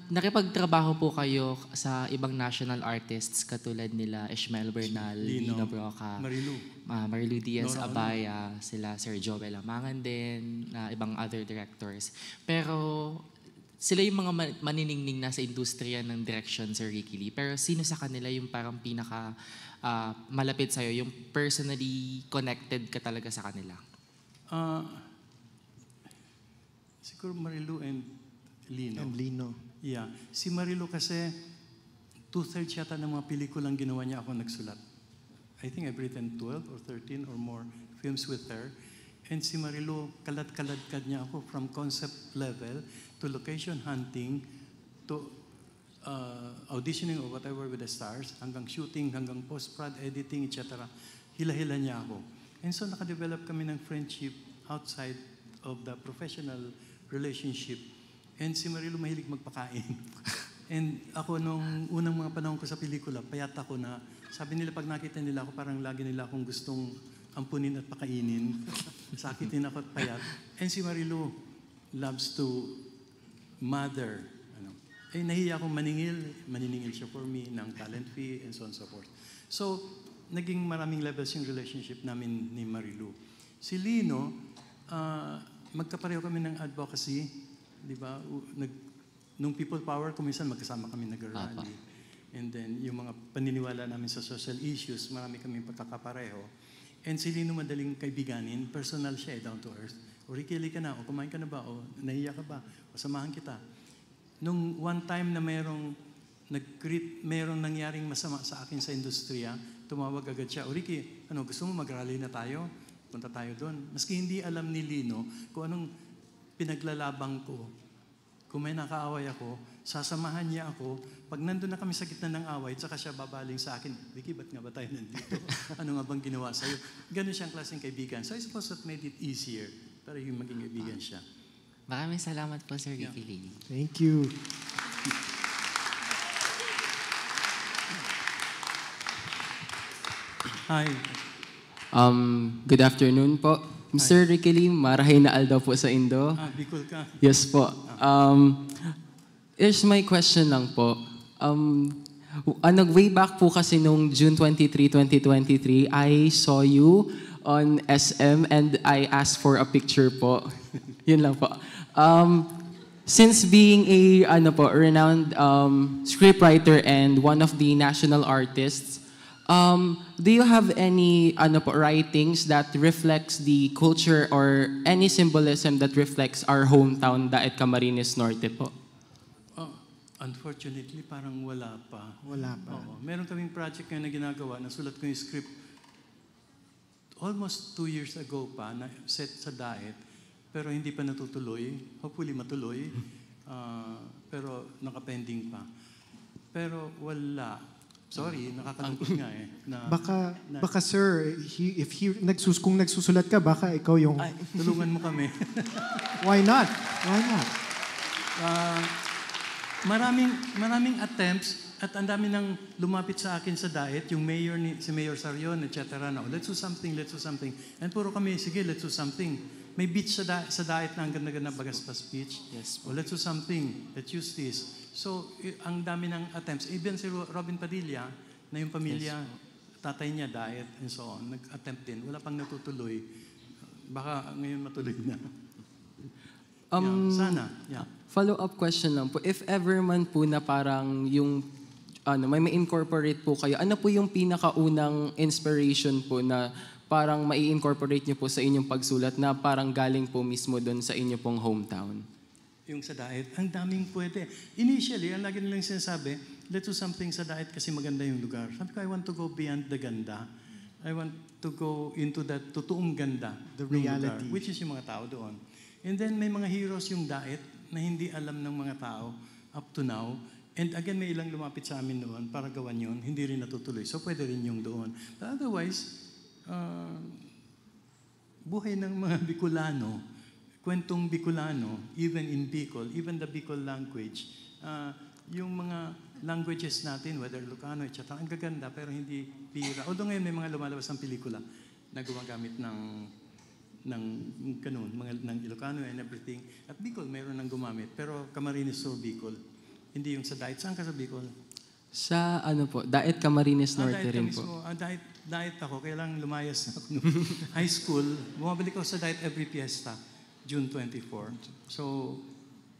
Nakipagtrabaho po kayo sa ibang national artists katulad nila Ishmael Bernal, Lino Broca, Marilu Diaz-Abaya, sila Sir Joel Amangan din, ibang other directors. Pero sila yung mga maniningning na sa industriya ng direction, Sir Ricky Lee. Pero sino sa kanila yung parang pinaka malapit sa'yo, yung personally connected ka talaga sa kanila? Siguro Marilu and Lino. And Lino. Yeah. Si Marilu kasi 2/3 yata ng mga pelikulang ginawa niya ako nagsulat. I think I've written 12 or 13 or more films with her. And si Marilu, kalad-kaladkad niya ako from concept level to location hunting to auditioning or whatever with the stars, hanggang shooting, hanggang post-prod, editing, etc. Hila-hila niya ako. And so nakadevelop kami ng friendship outside of the professional relationship. And si Marilu mahilig magpakain. And ako nung unang mga panahon ko sa pelikula, payat ako na, sabi nila pag nakita nila ako, parang lagi nila akong gustong ampunin at pakainin. Sakitin ako at payat. And si Marilu loves to mother. Nahiya akong maniningil siya for me ng talent fee and so on and so forth. So, naging maraming levels yung relationship namin ni Marilu. Si Lino, magkapareho kami ng advocacy, di ba? Nung people power, kuminsan magkasama kami nag-rally. And then, yung mga paniniwala namin sa social issues, marami kami pagkakapareho. And si Lino madaling kaibiganin, personal siya, down to earth. O Ricky, ka na, o kumain ka na ba, o nahiya ka ba, o samahan kita. Nung one time na mayroong merong nangyaring masama sa akin sa industriya, tumawag agad siya, "O Ricky, gusto mo mag-rally na tayo? Punta tayo doon." Maski hindi alam ni Lino kung anong pinaglalabang ko. Kung may nakaaway ako, sasamahan niya ako. Pag nandun na kami sa gitna ng away, saka siya babaling sa akin, "Ricky, ba't nga ba tayo nandito? Ano nga bang ginawa sa'yo?" Ganun siyang klaseng kaibigan. So I suppose that made it easier para yung maging kaibigan siya. Maraming salamat po, Sir Ricky Lee. Thank you. Hi. Good afternoon po. Mr. Ricky Lee, marahay na aldaw po sa Indo. Bicol ka. Yes po. Here's my question lang po. Way back po kasi nung June 23, 2023, I saw you on SM and I asked for a picture po. Yun lang po. Since being a renowned scriptwriter and one of the national artists, do you have any writings that reflects the culture or any symbolism that reflects our hometown, Daet Camarines Norte po? Unfortunately, parang wala pa. Wala pa. Oo. Meron kaming project ngayon na ginagawa, nasulat ko yung script almost 2 years ago pa, na set sa Daet, pero hindi pa natutuloy. Hopefully matuloy. Pero nakapending pa. Pero wala. Sorry, nakakalungkot nga eh. Baka sir, kung nagsusulat ka, baka ikaw yung... Ay, tulungan mo kami. Why not? Why not? Maraming attempts at ang dami nang lumapit sa akin sa Daet, yung mayor si Mayor Sarion, etc. na, let's do something. And puro kami, sige, let's do something. May beach sa Daet na ang ganda-ganda Bagaspas Beach. Yes. Let's do something. Let's use this. So, ang dami ng attempts. Even si Robin Padilla, na yung pamilya, tatay niya, Daet, and so on, nag-attempt din. Wala pang natutuloy. Baka ngayon matuloy na. Sana. Yeah. Follow-up question lang po. If ever man po na parang yung may incorporate po kayo, ano po yung pinakaunang inspiration po na parang mai-incorporate niyo po sa inyong pagsulat na parang galing po mismo doon sa inyo pong hometown? Yung sa Daet, ang daming pwede. Initially, ang lagi nilang sinasabi, let's do something sa Daet kasi maganda yung lugar. Sabi ko, I want to go beyond the ganda. I want to go into that totoong ganda. The reality. Lugar, which is yung mga tao doon. And then may mga heroes yung Daet na hindi alam ng mga tao up to now. And again, may ilang lumapit sa amin noon para gawan yun. Hindi rin natutuloy. So pwede rin yung doon. But otherwise, buhay ng mga Bicolano, kwentong Bicolano, even in Bicol, even the Bicol language, yung mga languages natin, whether Ilocano, etc., ang gaganda pero hindi bira. Although ngayon may mga lumalabas ng pelikula na gumagamit ng Ilocano and everything. At Bicol, mayroon nang gumamit. Pero Camarines Sur, Bicol. Hindi yung sa Daet. Saan ka sa Bicol? Sa Daet Camarines Norte rin po. Daet ako. Kailangan lumayas na ako. High school, bumabalik ako sa Daet every fiesta, June 24. So,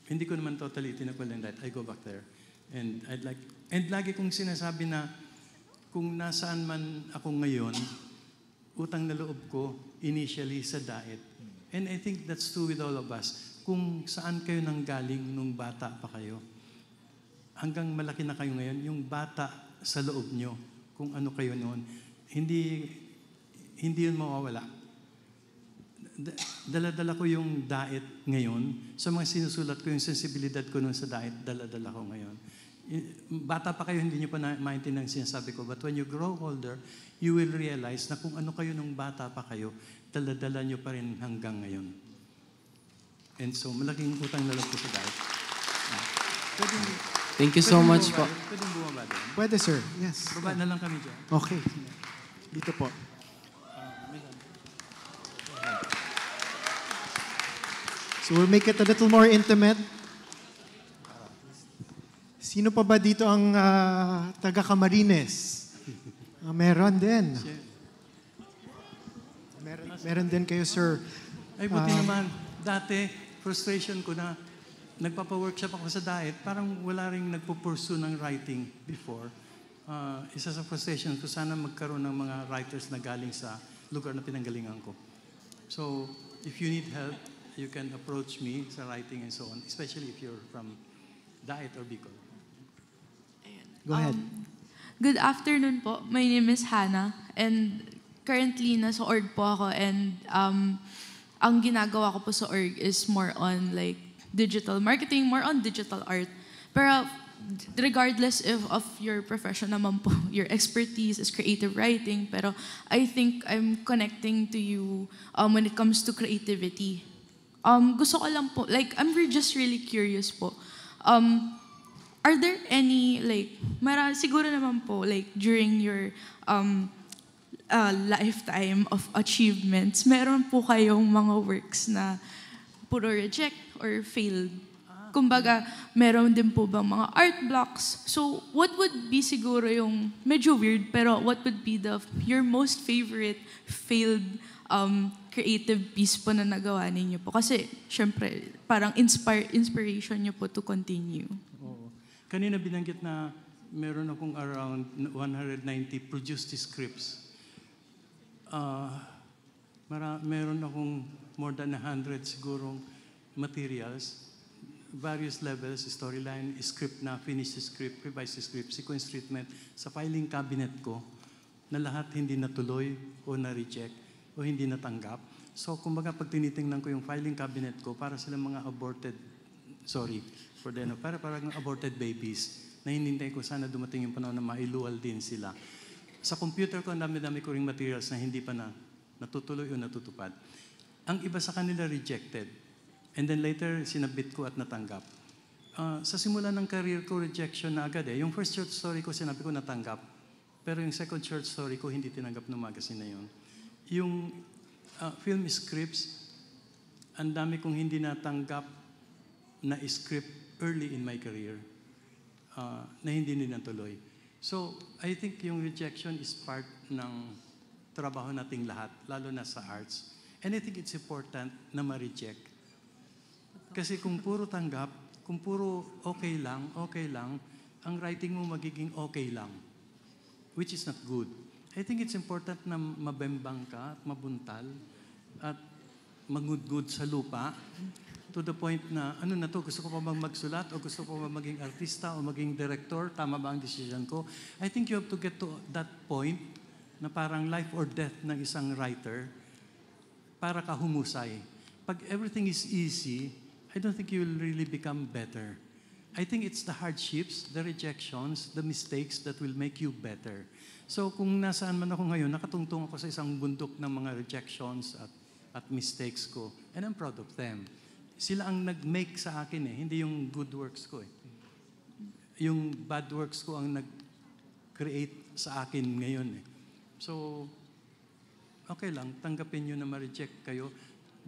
hindi ko naman totally tinapal ng Daet. I go back there. And lagi kong sinasabi na kung nasaan man ako ngayon, utang na loob ko initially sa Daet. And I think that's true with all of us. Kung saan kayo nanggaling nung bata pa kayo, hanggang malaki na kayo ngayon, yung bata sa loob nyo, kung ano kayo noon, hindi yun mawawala. Dala-dala ko yung Daet ngayon. Sa mga sinusulat ko, yung sensibilidad ko noon sa Daet, dala-dala ko ngayon. Bata pa kayo, hindi nyo pa maintindihan ang sinasabi ko. But when you grow older, you will realize na kung ano kayo nung bata pa kayo, dala-dala nyo pa rin hanggang ngayon. And so, malaking utang na loob ko sa Daet. Thank you so much po. Pwedeng bumaba doon. Pwede, sir. Yes. Baba na lang kami dyan. Okay. Dito po. So we'll make it a little more intimate. Sino pa ba dito ang taga-Camarines? Meron din. Meron din kayo, sir. Ay, buti naman. Dati, frustration ko na nagpapa-workshop ako sa Daet, parang wala rin nagpo-pursue ng writing before. Isa sa frustration ko, sana magkaroon ng mga writers na galing sa lugar na pinanggalingan ko. So, if you need help, you can approach me sa writing and so on, especially if you're from Daet or Bicol. Ayan. Go ahead. Good afternoon po. My name is Hannah and currently nasa org po ako and ang ginagawa ko po sa org is more on like digital marketing, more on digital art. Pero regardless of your profession naman po, your expertise is creative writing, pero I think I'm connecting to you when it comes to creativity. Gusto ko lang po, like, just really curious po. Are there any, like, siguro naman po, like, during your lifetime of achievements, meron po kayong mga works na puro reject or failed? Kumbaga, meron din po bang mga art blocks? So, what would be siguro yung, medyo weird, pero what would be your most favorite failed creative piece po na nagawa ninyo po? Kasi, syempre, parang inspiration nyo po to continue. Kanina binanggit na meron akong around 190 produced scripts. Meron akong more than 100 sigurong materials, various levels, storyline, script na, finished script, revised script, sequence treatment, sa filing cabinet ko, na lahat hindi natuloy o na-reject o hindi natanggap. So, kumbaga, pag tinitingnan ko yung filing cabinet ko, para silang mga parang aborted babies na hinintay ko sana dumating yung panahon na mailuwal din sila. Sa computer ko, ang dami-dami ko ring materials na hindi pa natutuloy o natutupad. Ang iba sa kanila rejected. And then later, sinabit ko at natanggap. Sa simula ng career ko, rejection na agad eh. Yung first short story ko, sinabi ko natanggap. Pero yung second short story ko, hindi tinanggap ng magazine na yun. Yung film scripts, ang dami kong hindi natanggap na script early in my career na hindi natuloy. So, I think yung rejection is part ng trabaho nating lahat, lalo na sa arts. And I think it's important na ma-reject. Kasi kung puro tanggap, kung puro okay lang, ang writing mo magiging okay lang, which is not good. I think it's important na mabembang ka, mabuntal, at magudgud sa lupa, to the point na, ano na to, gusto ko pa bang magsulat o gusto ko pa bang maging artista o maging director, tama ba ang decision ko? I think you have to get to that point na parang life or death ng isang writer para ka humusay. Pag everything is easy, I don't think you will really become better. I think it's the hardships, the rejections, the mistakes that will make you better. So kung nasaan man ako ngayon, nakatungtong ako sa isang bundok ng mga rejections at mistakes ko, and I'm proud of them. Sila ang nag-make sa akin eh, hindi yung good works ko eh. Yung bad works ko ang nag-create sa akin ngayon eh. So, okay lang, tanggapin nyo na ma-reject kayo.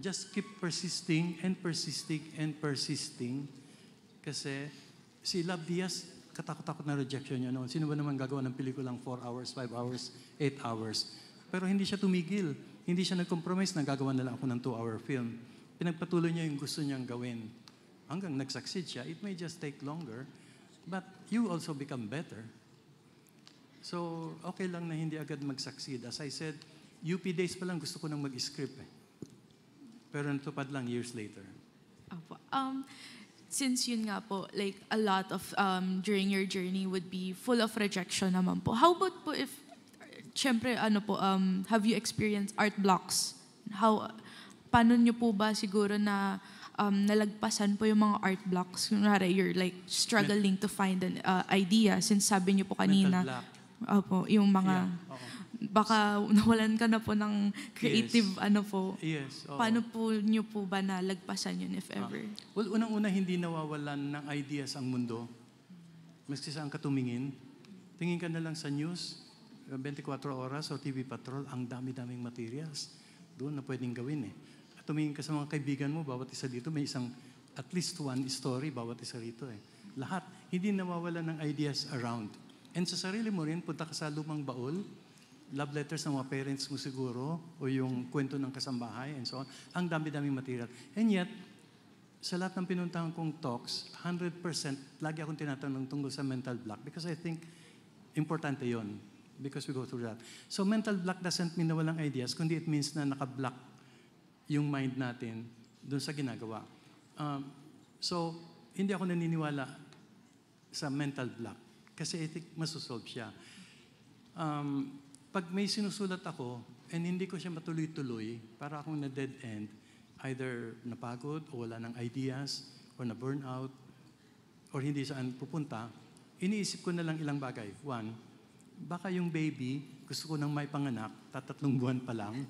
Just keep persisting and persisting and persisting. Kasi si Love Diaz, katakot-takot na rejection niya noon. Sino ba naman gagawa ng pelikulang 4 hours, 5 hours, 8 hours? Pero hindi siya tumigil. Hindi siya nag-compromise na gagawa na lang ako ng 2-hour film. Pinagpatuloy niya yung gusto niyang gawin. Hanggang nag-succeed siya, it may just take longer, but you also become better. So, okay lang na hindi agad mag-succeed. As I said, UP days pa lang gusto ko nang mag-script eh. Pero natupad lang years later. Opo. Since yun nga po, like a lot of during your journey would be full of rejection naman po. How about po if, syempre, have you experienced art blocks? Paano nyo po ba siguro na nalagpasan po yung mga art blocks? Kunwari, you're like struggling to find an idea since sabi nyo po kanina. Mental block. Opo, yung mga, baka nawalan ka na po ng creative Yes. Paano po nyo po ba nalagpasan yun if ever? Well, unang-una hindi nawawalan ng ideas ang mundo. Maski saan ka tumingin. Tingin ka na lang sa news, 24 oras o TV Patrol, ang dami-daming materials. Doon na pwedeng gawin eh. At tumingin ka sa mga kaibigan mo, bawat isa dito may isang, at least one story, bawat isa rito eh. Lahat, hindi nawawalan ng ideas around. And sa sarili mo rin, punta ka sa lumang baul, love letters ng mga parents mo siguro, o yung kwento ng kasambahay, and so on. Ang dami-daming material. And yet, sa lahat ng pinuntahan kong talks, 100%, lagi akong tinatanong tungkol sa mental block because I think importante yon because we go through that. So mental block doesn't mean na walang ideas, kundi it means na naka-block yung mind natin doon sa ginagawa. So, hindi ako naniniwala sa mental block. Kasi I think masusolve siya. Pag may sinusulat ako, and hindi ko siya matuloy-tuloy, para akong na-dead end, either napagod, o wala ng ideas, or na-burnout, or hindi saan pupunta, iniisip ko na lang ilang bagay. One, baka yung baby, gusto ko nang may panganak, 3 buwan pa lang,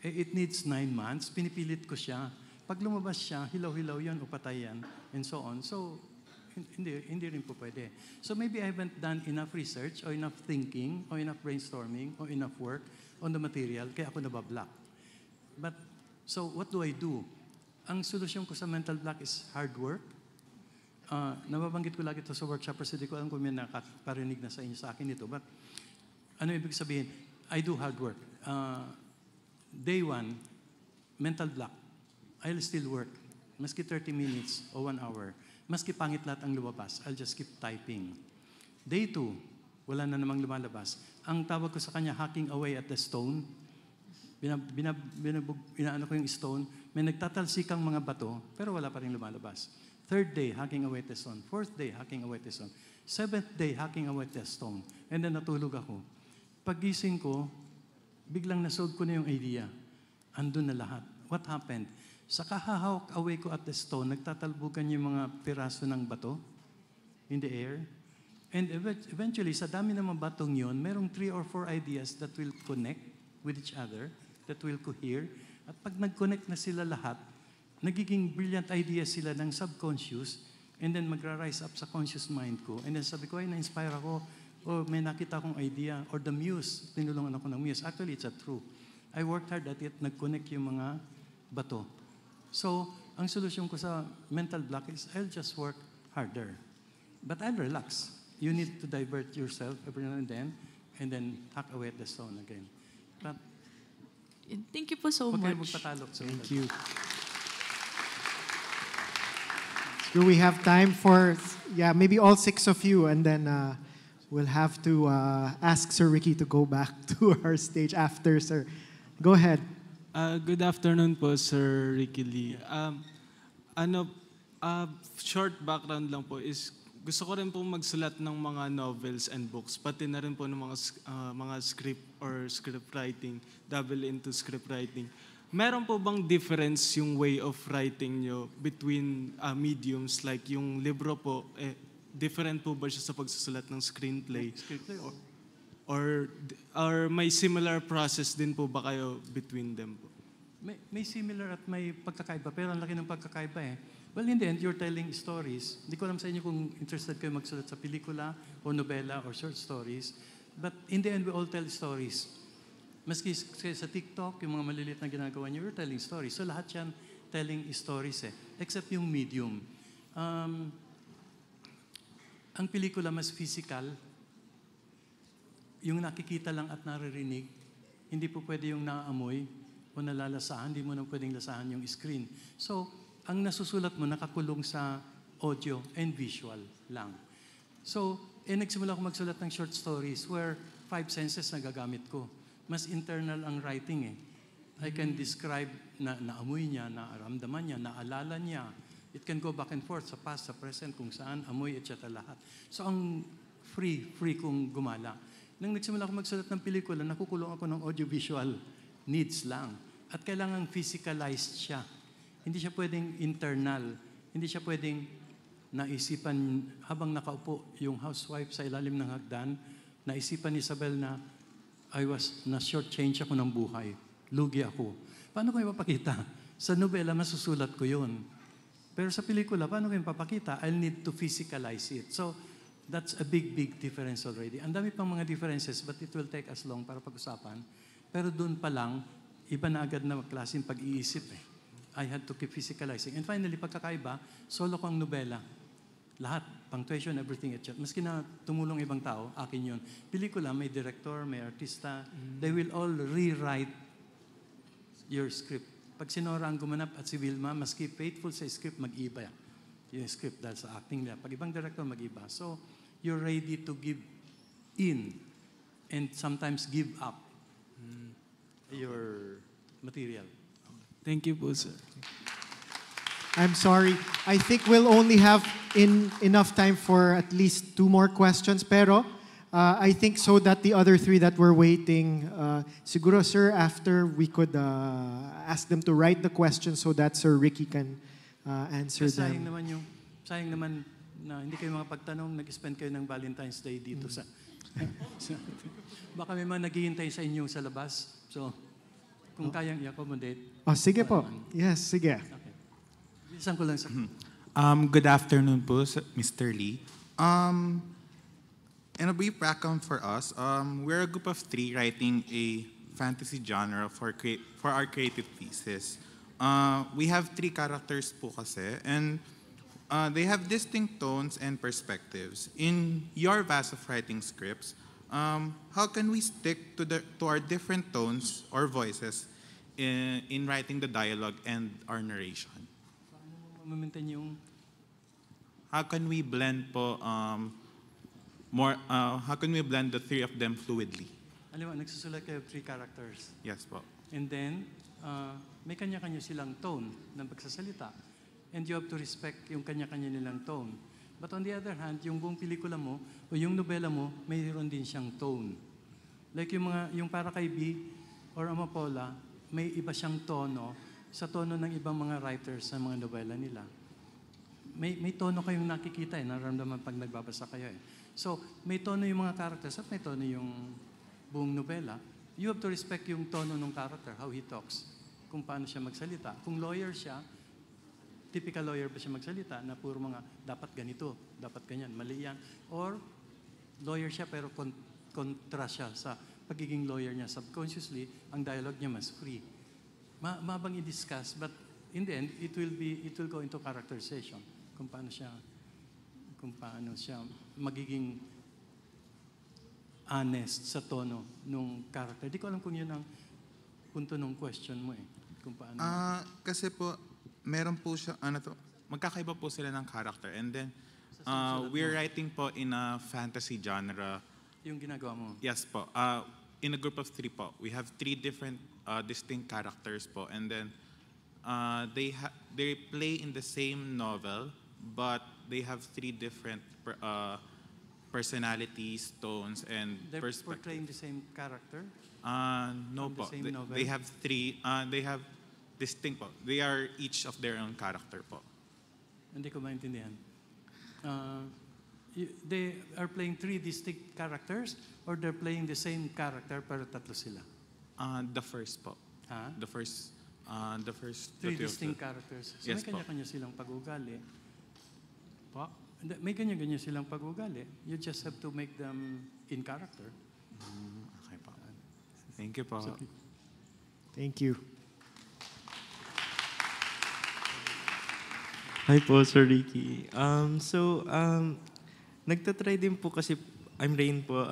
it needs 9 months, pinipilit ko siya. Pag lumabas siya, hilaw-hilaw yan o patay yan, and so on. So, hindi rin po pwede. So maybe I haven't done enough research, or enough thinking, or enough brainstorming, or enough work on the material, kaya ako nabablock. But, so what do I do? Ang solusyon ko sa mental block is hard work. Nababanggit ko lagi ito sa workshop, kasi di ko alam kung may nakaparinig na sa inyo sa akin ito. But, ano ibig sabihin? I do hard work. Day 1, mental block. I'll still work. Maski 30 minutes o 1 hour. Maski pangit lahat ang lumabas, I'll just keep typing. Day 2, wala na namang lumalabas. Ang tawag ko sa kanya, hacking away at the stone. Inaano ko yung stone. May nagtatalsikang mga bato, pero wala pa rin lumalabas. 3rd day, hacking away at the stone. 4th day, hacking away at the stone. 7th day, hacking away at the stone. And then natulog ako. Paggising ko, biglang nasolve ko na yung idea. Andun na lahat. What happened? Sa kahahawak away ko at the stone, nagtatalbukan yung mga piraso ng bato in the air. And eventually, sa dami ng mga batong yun, merong 3 or 4 ideas that will connect with each other, that will cohere. At pag nag-connect na sila lahat, nagiging brilliant ideas sila ng subconscious, and then magra-rise up sa conscious mind ko. And then sabi ko, ay, na-inspire ako, o may nakita akong idea, or the muse, tinulungan ako ng muse. Actually, it's a true. I worked hard at it, nag-connect yung mga bato. So, ang solusyon ko sa mental block is I'll just work harder. But I'll relax. You need to divert yourself every now and then hack away at the stone again. But, thank you po so much. Magpatalo. Thank you. Do we have time for, maybe all 6 of you, and then we'll have to ask Sir Ricky to go back to our stage after, sir. Go ahead. Good afternoon po, Sir Ricky Lee. Short background lang po is gusto ko rin po magsulat ng mga novels and books, pati na rin po ng mga script or script writing, double into script writing. Meron po bang difference yung way of writing nyo between mediums, like yung libro po, different po ba siya sa pagsusulat ng screenplay? Or may similar process din po ba kayo between them po? May similar at may pagkakaiba, pero ang laki ng pagkakaiba eh. Well, in the end, you're telling stories. Hindi ko alam sa inyo kung interested kayo magsulat sa pelikula o nobela or short stories. But in the end, we all tell stories. Maski sa TikTok, yung mga maliliit na ginagawa niyo, you're telling stories. So lahat yan telling stories eh. Except yung medium. Ang pelikula mas physical. Yung nakikita lang at naririnig, hindi po pwede yung naamoy o nalalasahan, hindi mo na pwedeng lasahan yung screen. So, ang nasusulat mo nakakulong sa audio and visual lang. So, nagsimula ako magsulat ng short stories where 5 senses na gagamit ko. Mas internal ang writing eh. I can describe na naamoy niya, naaramdaman niya, naalala niya. It can go back and forth sa past, sa present, kung saan, amoy, etc. lahat. So, ang free kong gumala. Nang nagsimula ako magsulat ng pelikula, nakukulong ako ng audiovisual needs lang. At kailangan physicalized siya. Hindi siya pwedeng internal. Hindi siya pwedeng naisipan habang nakaupo yung housewife sa ilalim ng hagdan, naisipan ni Isabel na na-short-change ako ng buhay. Lugi ako. Paano ko ipapakita? Sa nobela, masusulat ko yun. Pero sa pelikula, paano ko ipapakita? I'll need to physicalize it. So, that's a big difference already. Ang dami pang mga differences, but it will take us long para pag-usapan. Pero doon pa lang, iba na agad na klaseng pag-iisip eh. I had to keep physicalizing. And finally, pagkakaiba, solo ko ang nobela. Lahat, punctuation, everything, etc. Maski na tumulong ibang tao, akin yun. Pelikula, may director, may artista. They will all rewrite your script. Pag si Nora ang gumanap at si Wilma, maski faithful sa script, mag-iba yung script dahil sa acting nila. Pag ibang director, mag-iba. So, you're ready to give in and sometimes give up your material. Thank you po, sir. I'm sorry. I think we'll only have enough time for at least 2 more questions. Pero I think so that the other 3 that were waiting, siguro, sir, after we could ask them to write the questions so that Sir Ricky can answer Sayang them. naman na hindi kayo makapagtanong, nag-spend kayo ng Valentine's Day dito sa... Baka may mga naghihintay sa inyo sa labas. So, kung kayang i-accommodate. Sige po. Yes, sige. Okay. Isang ko lang sa... Good afternoon po, Mr. Lee. In a brief background for us, we're a group of 3 writing a fantasy genre for our creative pieces. We have 3 characters po kasi, and they have distinct tones and perspectives. In your vast of writing scripts, how can we stick to our different tones or voices in writing the dialogue and our narration? How can we blend po how can we blend the 3 of them fluidly? Alam mo, nagsusulat kayo 3 characters. Yes po. And then, may kanya-kanya silang tone ng pagsasalita. And you have to respect yung kanya-kanya nilang tone. But on the other hand, yung buong pelikula mo o yung nobela mo, mayroon din siyang tone. Like yung para kay B or Amapola, may iba siyang tono sa tono ng ibang mga writers sa mga nobela nila. May tono kayong nakikita nararamdaman pag nagbabasa kayo So, may tono yung mga characters at may tono yung buong nobela. You have to respect yung tono ng character, how he talks, kung paano siya magsalita. Kung lawyer siya, typical lawyer ba siya magsalita na puro mga dapat ganito, dapat ganyan, mali yan. Or lawyer siya pero kontra siya sa pagiging lawyer niya. Subconsciously, ang dialogue niya mas free. Mabang i-discuss, but in the end, it will go into characterization kung paano siya magiging honest sa tono nung character. Di ko alam kung yun ang punto ng question mo kung paano. Kasi po, meron po siya, magkakaiba po sila ng character. And then, we're writing po in a fantasy genre. Yung ginagawa mo? Yes po. In a group of 3 po. We have 3 different distinct characters po. And then, they play in the same novel, but they have 3 different personalities, tones, and perspectives. They're portraying the same character? No po. They have 3, they have distinct po. They are each of their own character po. Hindi ko maintindihan. They are playing 3 distinct characters or they're playing the same character pero tatlo sila? The first po. The first 3 distinct characters. So yes, may kanya-kanya silang pag-ugali. May kanya-kanya silang pag-ugali. You just have to make them in character. Okay po. Thank you po. Thank you. Hi po, Sir Ricky. Nagtatry din po kasi, I'm Rain po,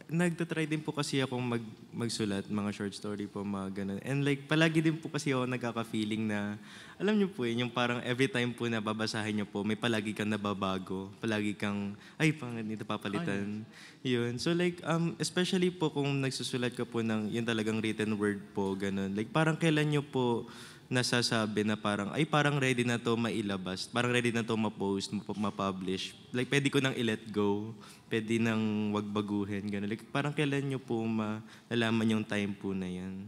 nagtatry din po kasi akong magsulat, mga short story po, mga ganun. And like, palagi din po kasi ako nagkaka-feeling na, alam niyo po yung parang every time po na babasahin niyo po, may palagi kang nababago, palagi kang, ganito papalitan. Yun. So like, especially po kung nagsusulat ka po ng yung talagang written word po, ganun. Like, parang kailan niyo po nasasabi na parang, parang ready na to mailabas, parang ready na to ma-post, ma-publish. Like, pwede ko nang i-let go, pwede nang wag baguhin, gano'n. Like, parang kailan nyo po malalaman yung time po na yan?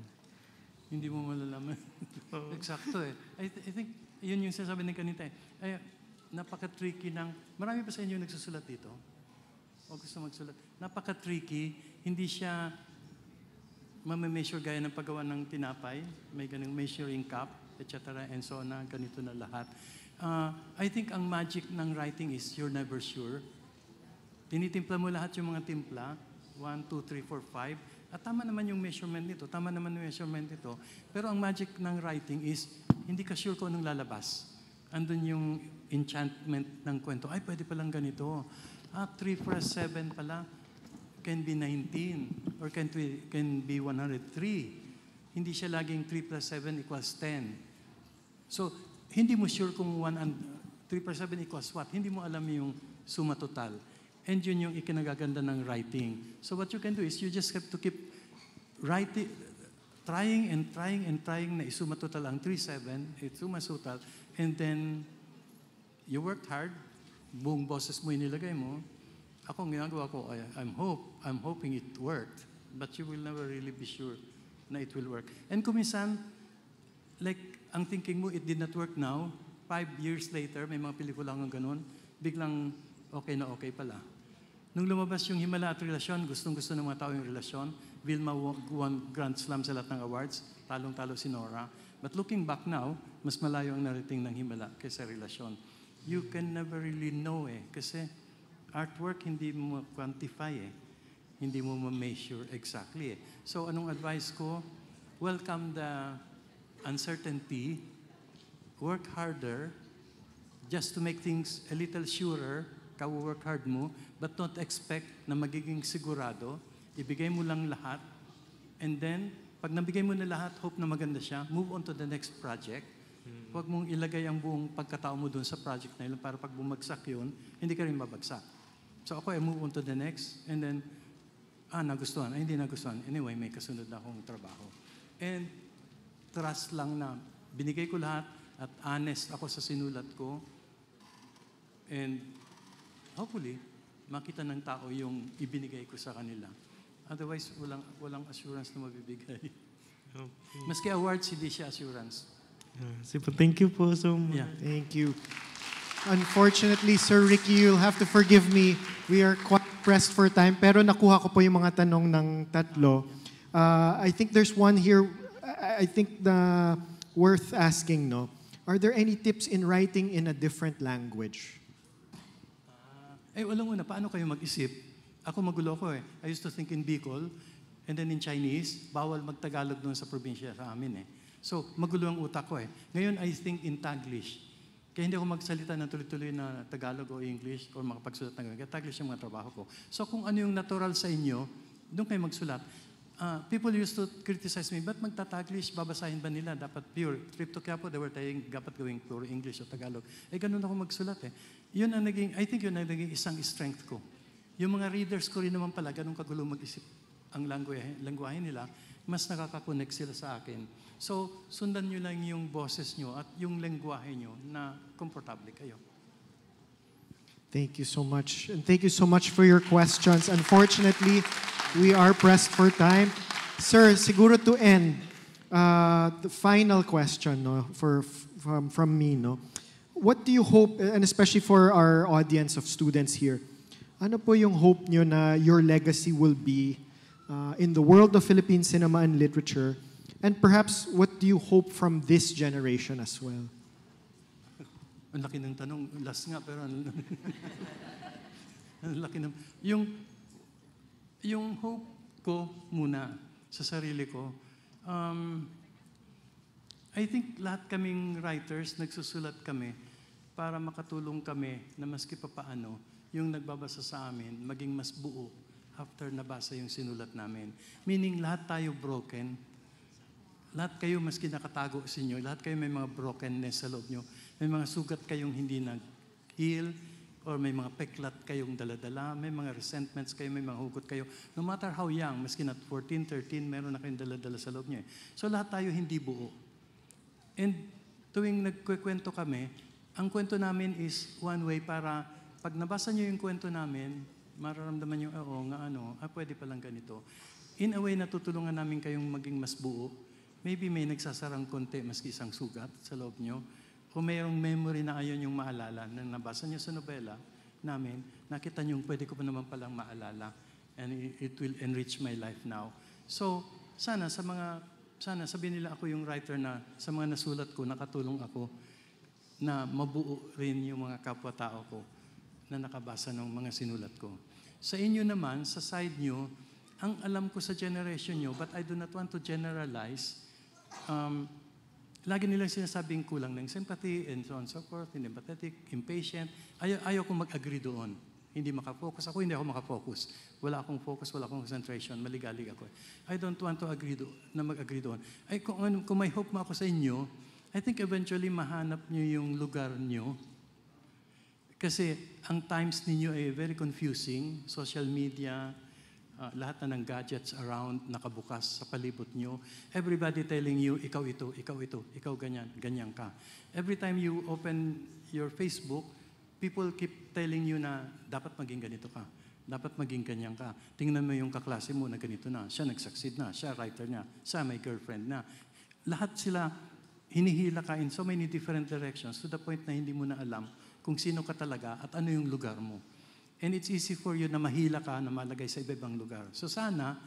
Hindi mo malalaman. Eksakto I think, yun yung sasabi ng kanita napaka-tricky marami pa sa inyo nagsusulat dito? O gusto magsulat? Napaka-tricky, hindi siya measure gaya ng paggawa ng tinapay, may ganung measuring cup, etc. and so on, ganito na lahat. I think ang magic ng writing is you're never sure. Tinitimpla mo lahat yung mga timpla, 1, 2, 3, 4, 5, at tama naman yung measurement nito, pero ang magic ng writing is hindi ka sure kung anong lalabas. Andun yung enchantment ng kwento. Pwede palang ganito. 3 plus 7 pala. Can be 19 or can be 103. Hindi siya laging 3 plus 7 equals 10. So, hindi mo sure kung 3 plus 7 equals what. Hindi mo alam yung suma total. And yun yung ikinagaganda ng writing. So what you can do is you just have to keep writing, trying and trying and trying na isumatotal ang 3-7, isumasutal, and then you worked hard, buong boses mo inilagay mo. Ako, ang ginagawa ko, I'm hoping it worked, but you will never really be sure na it will work. And kuminsan, like, ang thinking mo, it did not work now, 5 years later, may mga pelikula kang ganun, biglang okay na okay pala. Nung lumabas yung Himala at Relasyon, gustong-gusto ng mga tao yung relasyon. Vilma won Grand Slam sa lahat ng awards, talong-talo si Nora. But looking back now, mas malayo ang narating ng Himala kaysa Relasyon. You can never really know kasi artwork hindi mo quantify hindi mo ma-measure exactly So anong advice ko? Welcome the uncertainty, work harder, just to make things a little surer, work hard mo, but not expect na magiging sigurado, ibigay mo lang lahat, and then, pag nabigay mo na lahat, hope na maganda siya, move on to the next project. Huwag mong ilagay ang buong pagkatao mo doon sa project na yun para pag bumagsak yun, hindi ka rin babagsak. So ako, I move on to the next, and then, nagustuhan, hindi nagustuhan. Anyway, may kasunod na akong trabaho. And trust lang na binigay ko lahat at honest ako sa sinulat ko. And hopefully, makita ng tao yung ibinigay ko sa kanila. Otherwise, walang assurance na mabibigay. Maski awards, hindi siya assurance. Thank you po so much. Yeah. Thank you. Unfortunately, Sir Ricky, you'll have to forgive me. We are quite pressed for time, pero nakuha ko po yung mga tanong ng tatlo. I think there's one here, I think worth asking, no? Are there any tips in writing in a different language? Alam mo na, paano kayo mag-isip? Ako magulo ko I used to think in Bicol, and then in Chinese, bawal mag-Tagalog doon sa probinsya sa amin So, magulo ang utak ko Ngayon, I think in Taglish. Kaya hindi ako magsalita ng tuloy-tuloy na Tagalog o English o makapagsulat ng Kaya Taglish yung mga trabaho ko. So, kung ano yung natural sa inyo, doon kayo magsulat. People used to criticize me, ba't magta-Taglish? Babasahin ba nila? Dapat pure. Trip to Quiapo, they were saying, dapat gawing pure English o Tagalog. Ganun ako magsulat Yun ang I think yun ang naging isang strength ko. Yung mga readers ko rin naman pala, ganun kagulo mag-isip ang langwahe nila, mas nakaka-connect sila sa akin. So, sundan nyo lang yung boses nyo at yung lengguwahe nyo na komportable kayo. Thank you so much. And thank you so much for your questions. Unfortunately, we are pressed for time. Sir, siguro to end, the final question from me, what do you hope, and especially for our audience of students here, ano po yung hope nyo na your legacy will be in the world of Philippine cinema and literature? And perhaps, what do you hope from this generation as well? Ang laki ng tanong. Last nga, pero ang laki ng... Yung hope ko muna sa sarili ko, I think lahat kaming writers, nagsusulat kami para makatulong kami na maski papaano yung nagbabasa sa amin, maging mas buo after nabasa yung sinulat namin. Meaning, lahat tayo broken. Lahat kayo maski nakatago sa inyo, lahat kayo may mga brokenness sa loob nyo. May mga sugat kayong hindi nag-heal, or may mga peklat kayong daladala, may mga resentments kayo, may mga hugot kayo. No matter how young, maski na 14, 13, meron na kayong daladala sa loob nyo So lahat tayo hindi buo. And tuwing nagkukwento kami, ang kwento namin is one way para pag nabasa nyo yung kwento namin, mararamdaman nyo, pwede palang ganito. In a way, natutulungan namin kayong maging mas buo. Maybe may nagsasarang konti, maski isang sugat sa loob nyo. O mayroong memory na ayon yung maalala na nabasa nyo sa nobela namin, nakita nyo, pwede ko pa naman palang maalala. And it will enrich my life now. So, sana sabihin nila ako yung writer na sa mga nasulat ko, nakatulong ako na mabuo rin yung mga kapwa-tao ko na nakabasa ng mga sinulat ko. Sa inyo naman, sa side nyo, ang alam ko sa generation nyo, but I do not want to generalize, lagi nilang sinasabing kulang ng sympathy and so on and so forth, empathetic, impatient. Ayaw kong mag-agree doon. Hindi makafocus. Ako hindi ako makafocus. Wala akong focus, wala akong concentration. Maligalig ako. I don't want to mag-agree doon. Kung may hope mo ako sa inyo, I think eventually mahanap nyo yung lugar nyo. Kasi ang times ninyo ay very confusing. Social media, lahat na ng gadgets around, nakabukas sa palibot nyo. Everybody telling you, ikaw ito, ikaw ganyan, ganyan ka. Every time you open your Facebook, people keep telling you na dapat maging ganito ka. Dapat maging ganyan ka. Tingnan mo yung kaklase mo na ganito na. Siya nag-succeed na. Siya writer na. Siya may girlfriend na. Lahat sila hinihila ka in so many different directions to the point na hindi mo na alam kung sino ka talaga at ano yung lugar mo. And it's easy for you na mahila ka, na malagay sa iba-ibang lugar. So sana,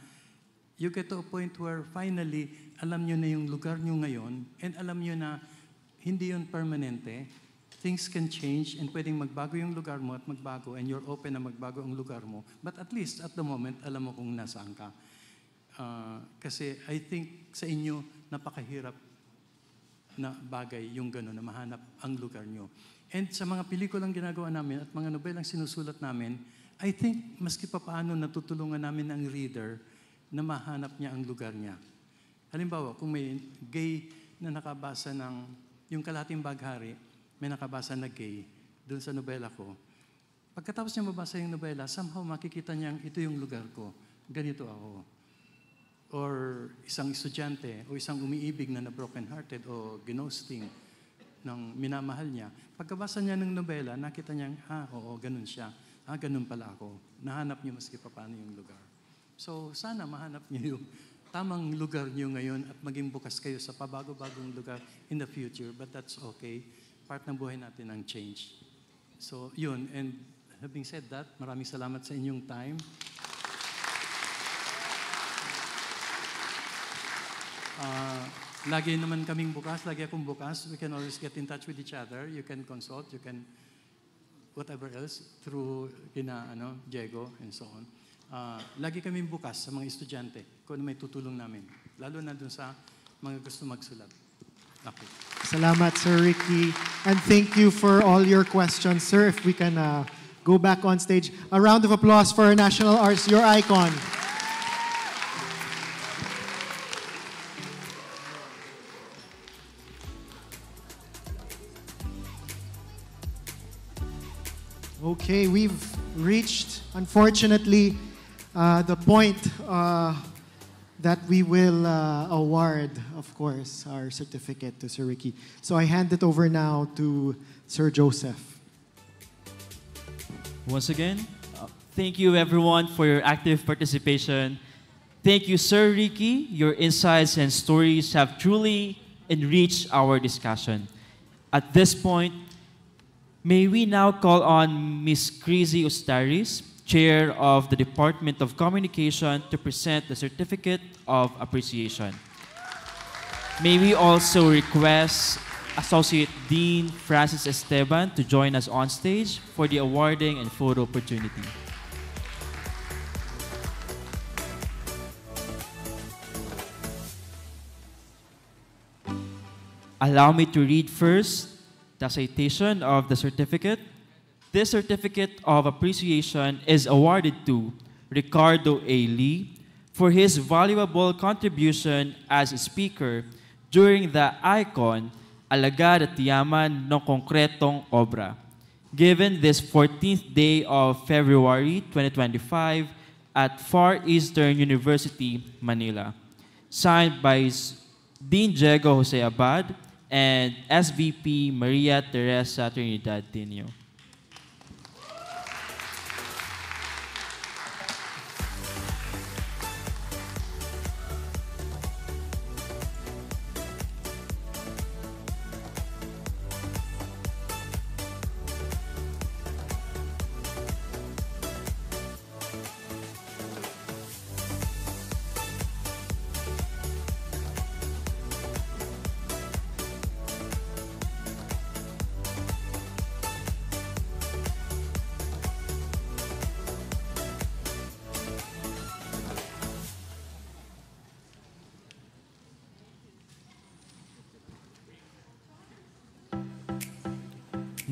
you get to a point where finally, alam nyo na yung lugar nyo ngayon and alam nyo na hindi yun permanente. Things can change and pwedeng magbago yung lugar mo at magbago and you're open na magbago ang lugar mo. But at least at the moment, alam mo kung nasaan ka. Kasi I think sa inyo, napakahirap na bagay yung gano'n na mahanap ang lugar nyo. And sa mga pelikulang ginagawa namin at mga nobelang sinusulat namin, I think maski pa paano natutulungan namin ang reader na mahanap niya ang lugar niya. Halimbawa, kung may gay na nakabasa ng yung Kalahating Baghari, may nakabasa na gay doon sa nobela ko. Pagkatapos niya mabasa yung nobela, somehow makikita niyang ito yung lugar ko. Ganito ako. Or isang estudyante o isang umiibig na broken-hearted o ginosting ng minamahal niya. Pagkabasa niya ng nobela, nakita niya, oo, ganun siya. Ganun pala ako. Nahanap niyo maski pa paano yung lugar. So, sana mahanap niyo yung tamang lugar niyo ngayon at maging bukas kayo sa pabago-bagong lugar in the future. But that's okay. Part ng buhay natin ang change. So, yun. And having said that, maraming salamat sa inyong time. Lagi naman kaming bukas, lagi akong bukas. We can always get in touch with each other. You can consult, you can whatever else through Diego and so on. Lagi kaming bukas sa mga estudyante kung may tutulong namin. Lalo na dun sa mga gusto magsulat. Okay. Salamat, Sir Ricky. And thank you for all your questions. Sir, if we can go back on stage. A round of applause for our national arts, your icon. Okay, we've reached, unfortunately, the point that we will award, of course, our certificate to Sir Ricky. So I hand it over now to Sir Joseph. Once again, thank you everyone for your active participation. Thank you, Sir Ricky. Your insights and stories have truly enriched our discussion. At this point, may we now call on Ms. Crizzy Ustaris, Chair of the Department of Communication, to present the Certificate of Appreciation. May we also request Associate Dean Francis Esteban to join us on stage for the awarding and photo opportunity. Allow me to read first the citation of the certificate. This certificate of appreciation is awarded to Ricardo A. Lee for his valuable contribution as a speaker during the ICON Alagad at Yaman ng Konkretong Obra, given this 14th day of February 2025 at Far Eastern University, Manila. Signed by Dean Diego Jose Abad and SVP Maria Teresa Trinidad Tinio.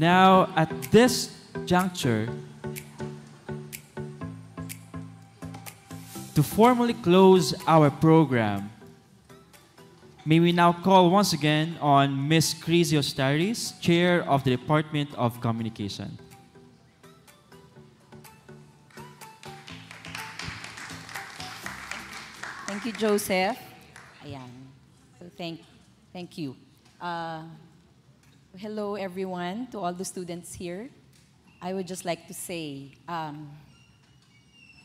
Now, at this juncture, to formally close our program, may we now call once again on Ms. Crizzy Ustaris, Chair of the Department of Communication. Thank you, Joseph. Ayan. So thank you. Hello, everyone, to all the students here. I would just like to say,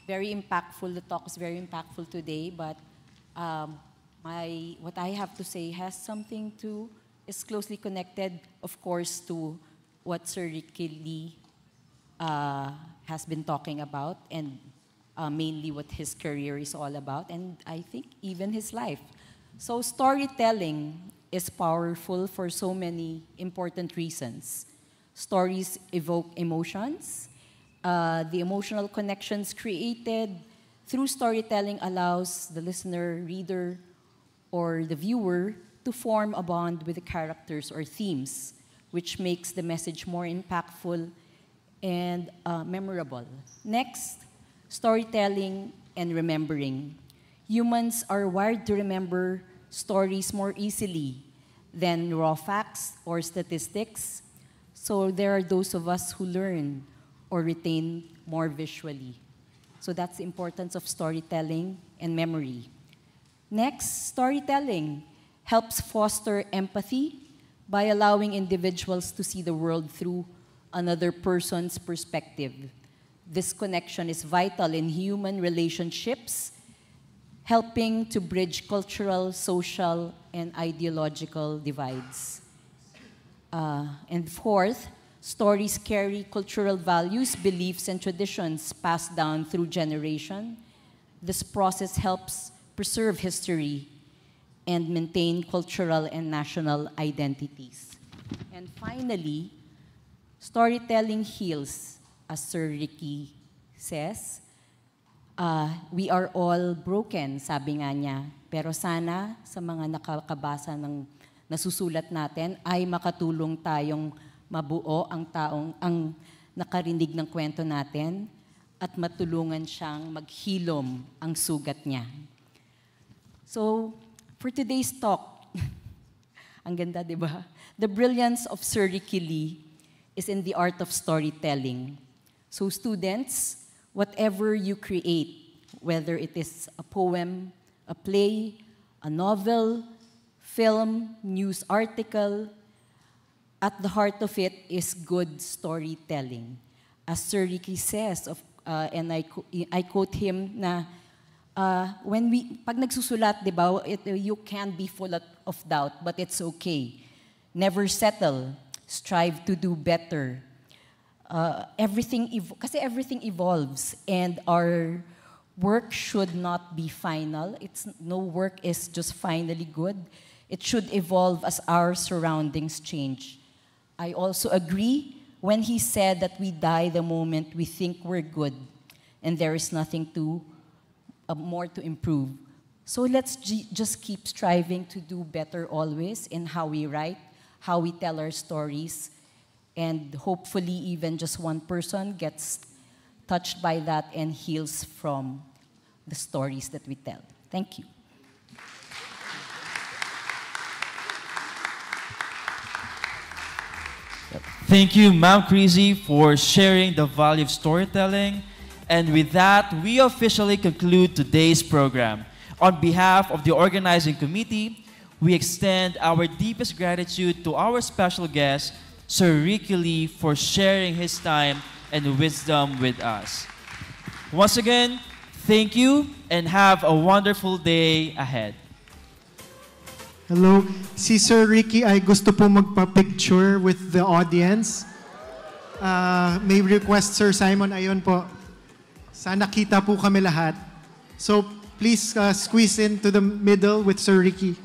very impactful. The talk is very impactful today, but what I have to say is closely connected, of course, to what Sir Ricky Lee has been talking about, and mainly what his career is all about, and I think even his life. So storytelling is powerful for so many important reasons. Stories evoke emotions. The emotional connections created through storytelling allows the listener, reader, or the viewer to form a bond with the characters or themes, which makes the message more impactful and memorable. Next, storytelling and remembering. Humans are wired to remember stories more easily than raw facts or statistics. So there are those of us who learn or retain more visually. So that's the importance of storytelling and memory. Next, storytelling helps foster empathy by allowing individuals to see the world through another person's perspective. This connection is vital in human relationships, helping to bridge cultural, social, and ideological divides. And fourth, stories carry cultural values, beliefs, and traditions passed down through generation. This process helps preserve history and maintain cultural and national identities. And finally, storytelling heals, as Sir Ricky says. We are all broken, sabi nga niya. Pero sana sa mga nakakabasa ng nasusulat natin ay makatulong tayong mabuo ang nakarinig ng kwento natin at matulungan siyang maghilom ang sugat niya. So, for today's talk, ang ganda, di ba? The brilliance of Sir Ricky Lee is in the art of storytelling. So students, whatever you create, whether it is a poem, a play, a novel, film, news article, at the heart of it is good storytelling. As Sir Ricky says, and I quote him na, pag nagsusulat, di ba, you can be full of doubt, but it's okay. Never settle. Strive to do better. Kasi everything evolves, and our work should not be final. No work is just finally good. It should evolve as our surroundings change. I also agree when he said that we die the moment we think we're good, and there is nothing more to improve. So let's just keep striving to do better always in how we write, how we tell our stories, and hopefully even just one person gets touched by that and heals from the stories that we tell. Thank you. Thank you, Ma'am Creasy, for sharing the value of storytelling. And with that, we officially conclude today's program. On behalf of the organizing committee, we extend our deepest gratitude to our special guest, Sir Ricky Lee, for sharing his time and wisdom with us. Once again, thank you and have a wonderful day ahead. Hello, si Sir Ricky ay gusto po magpa-picture with the audience. May request, Sir Simon, ayun po. Sana kita po kami lahat. So please squeeze into the middle with Sir Ricky.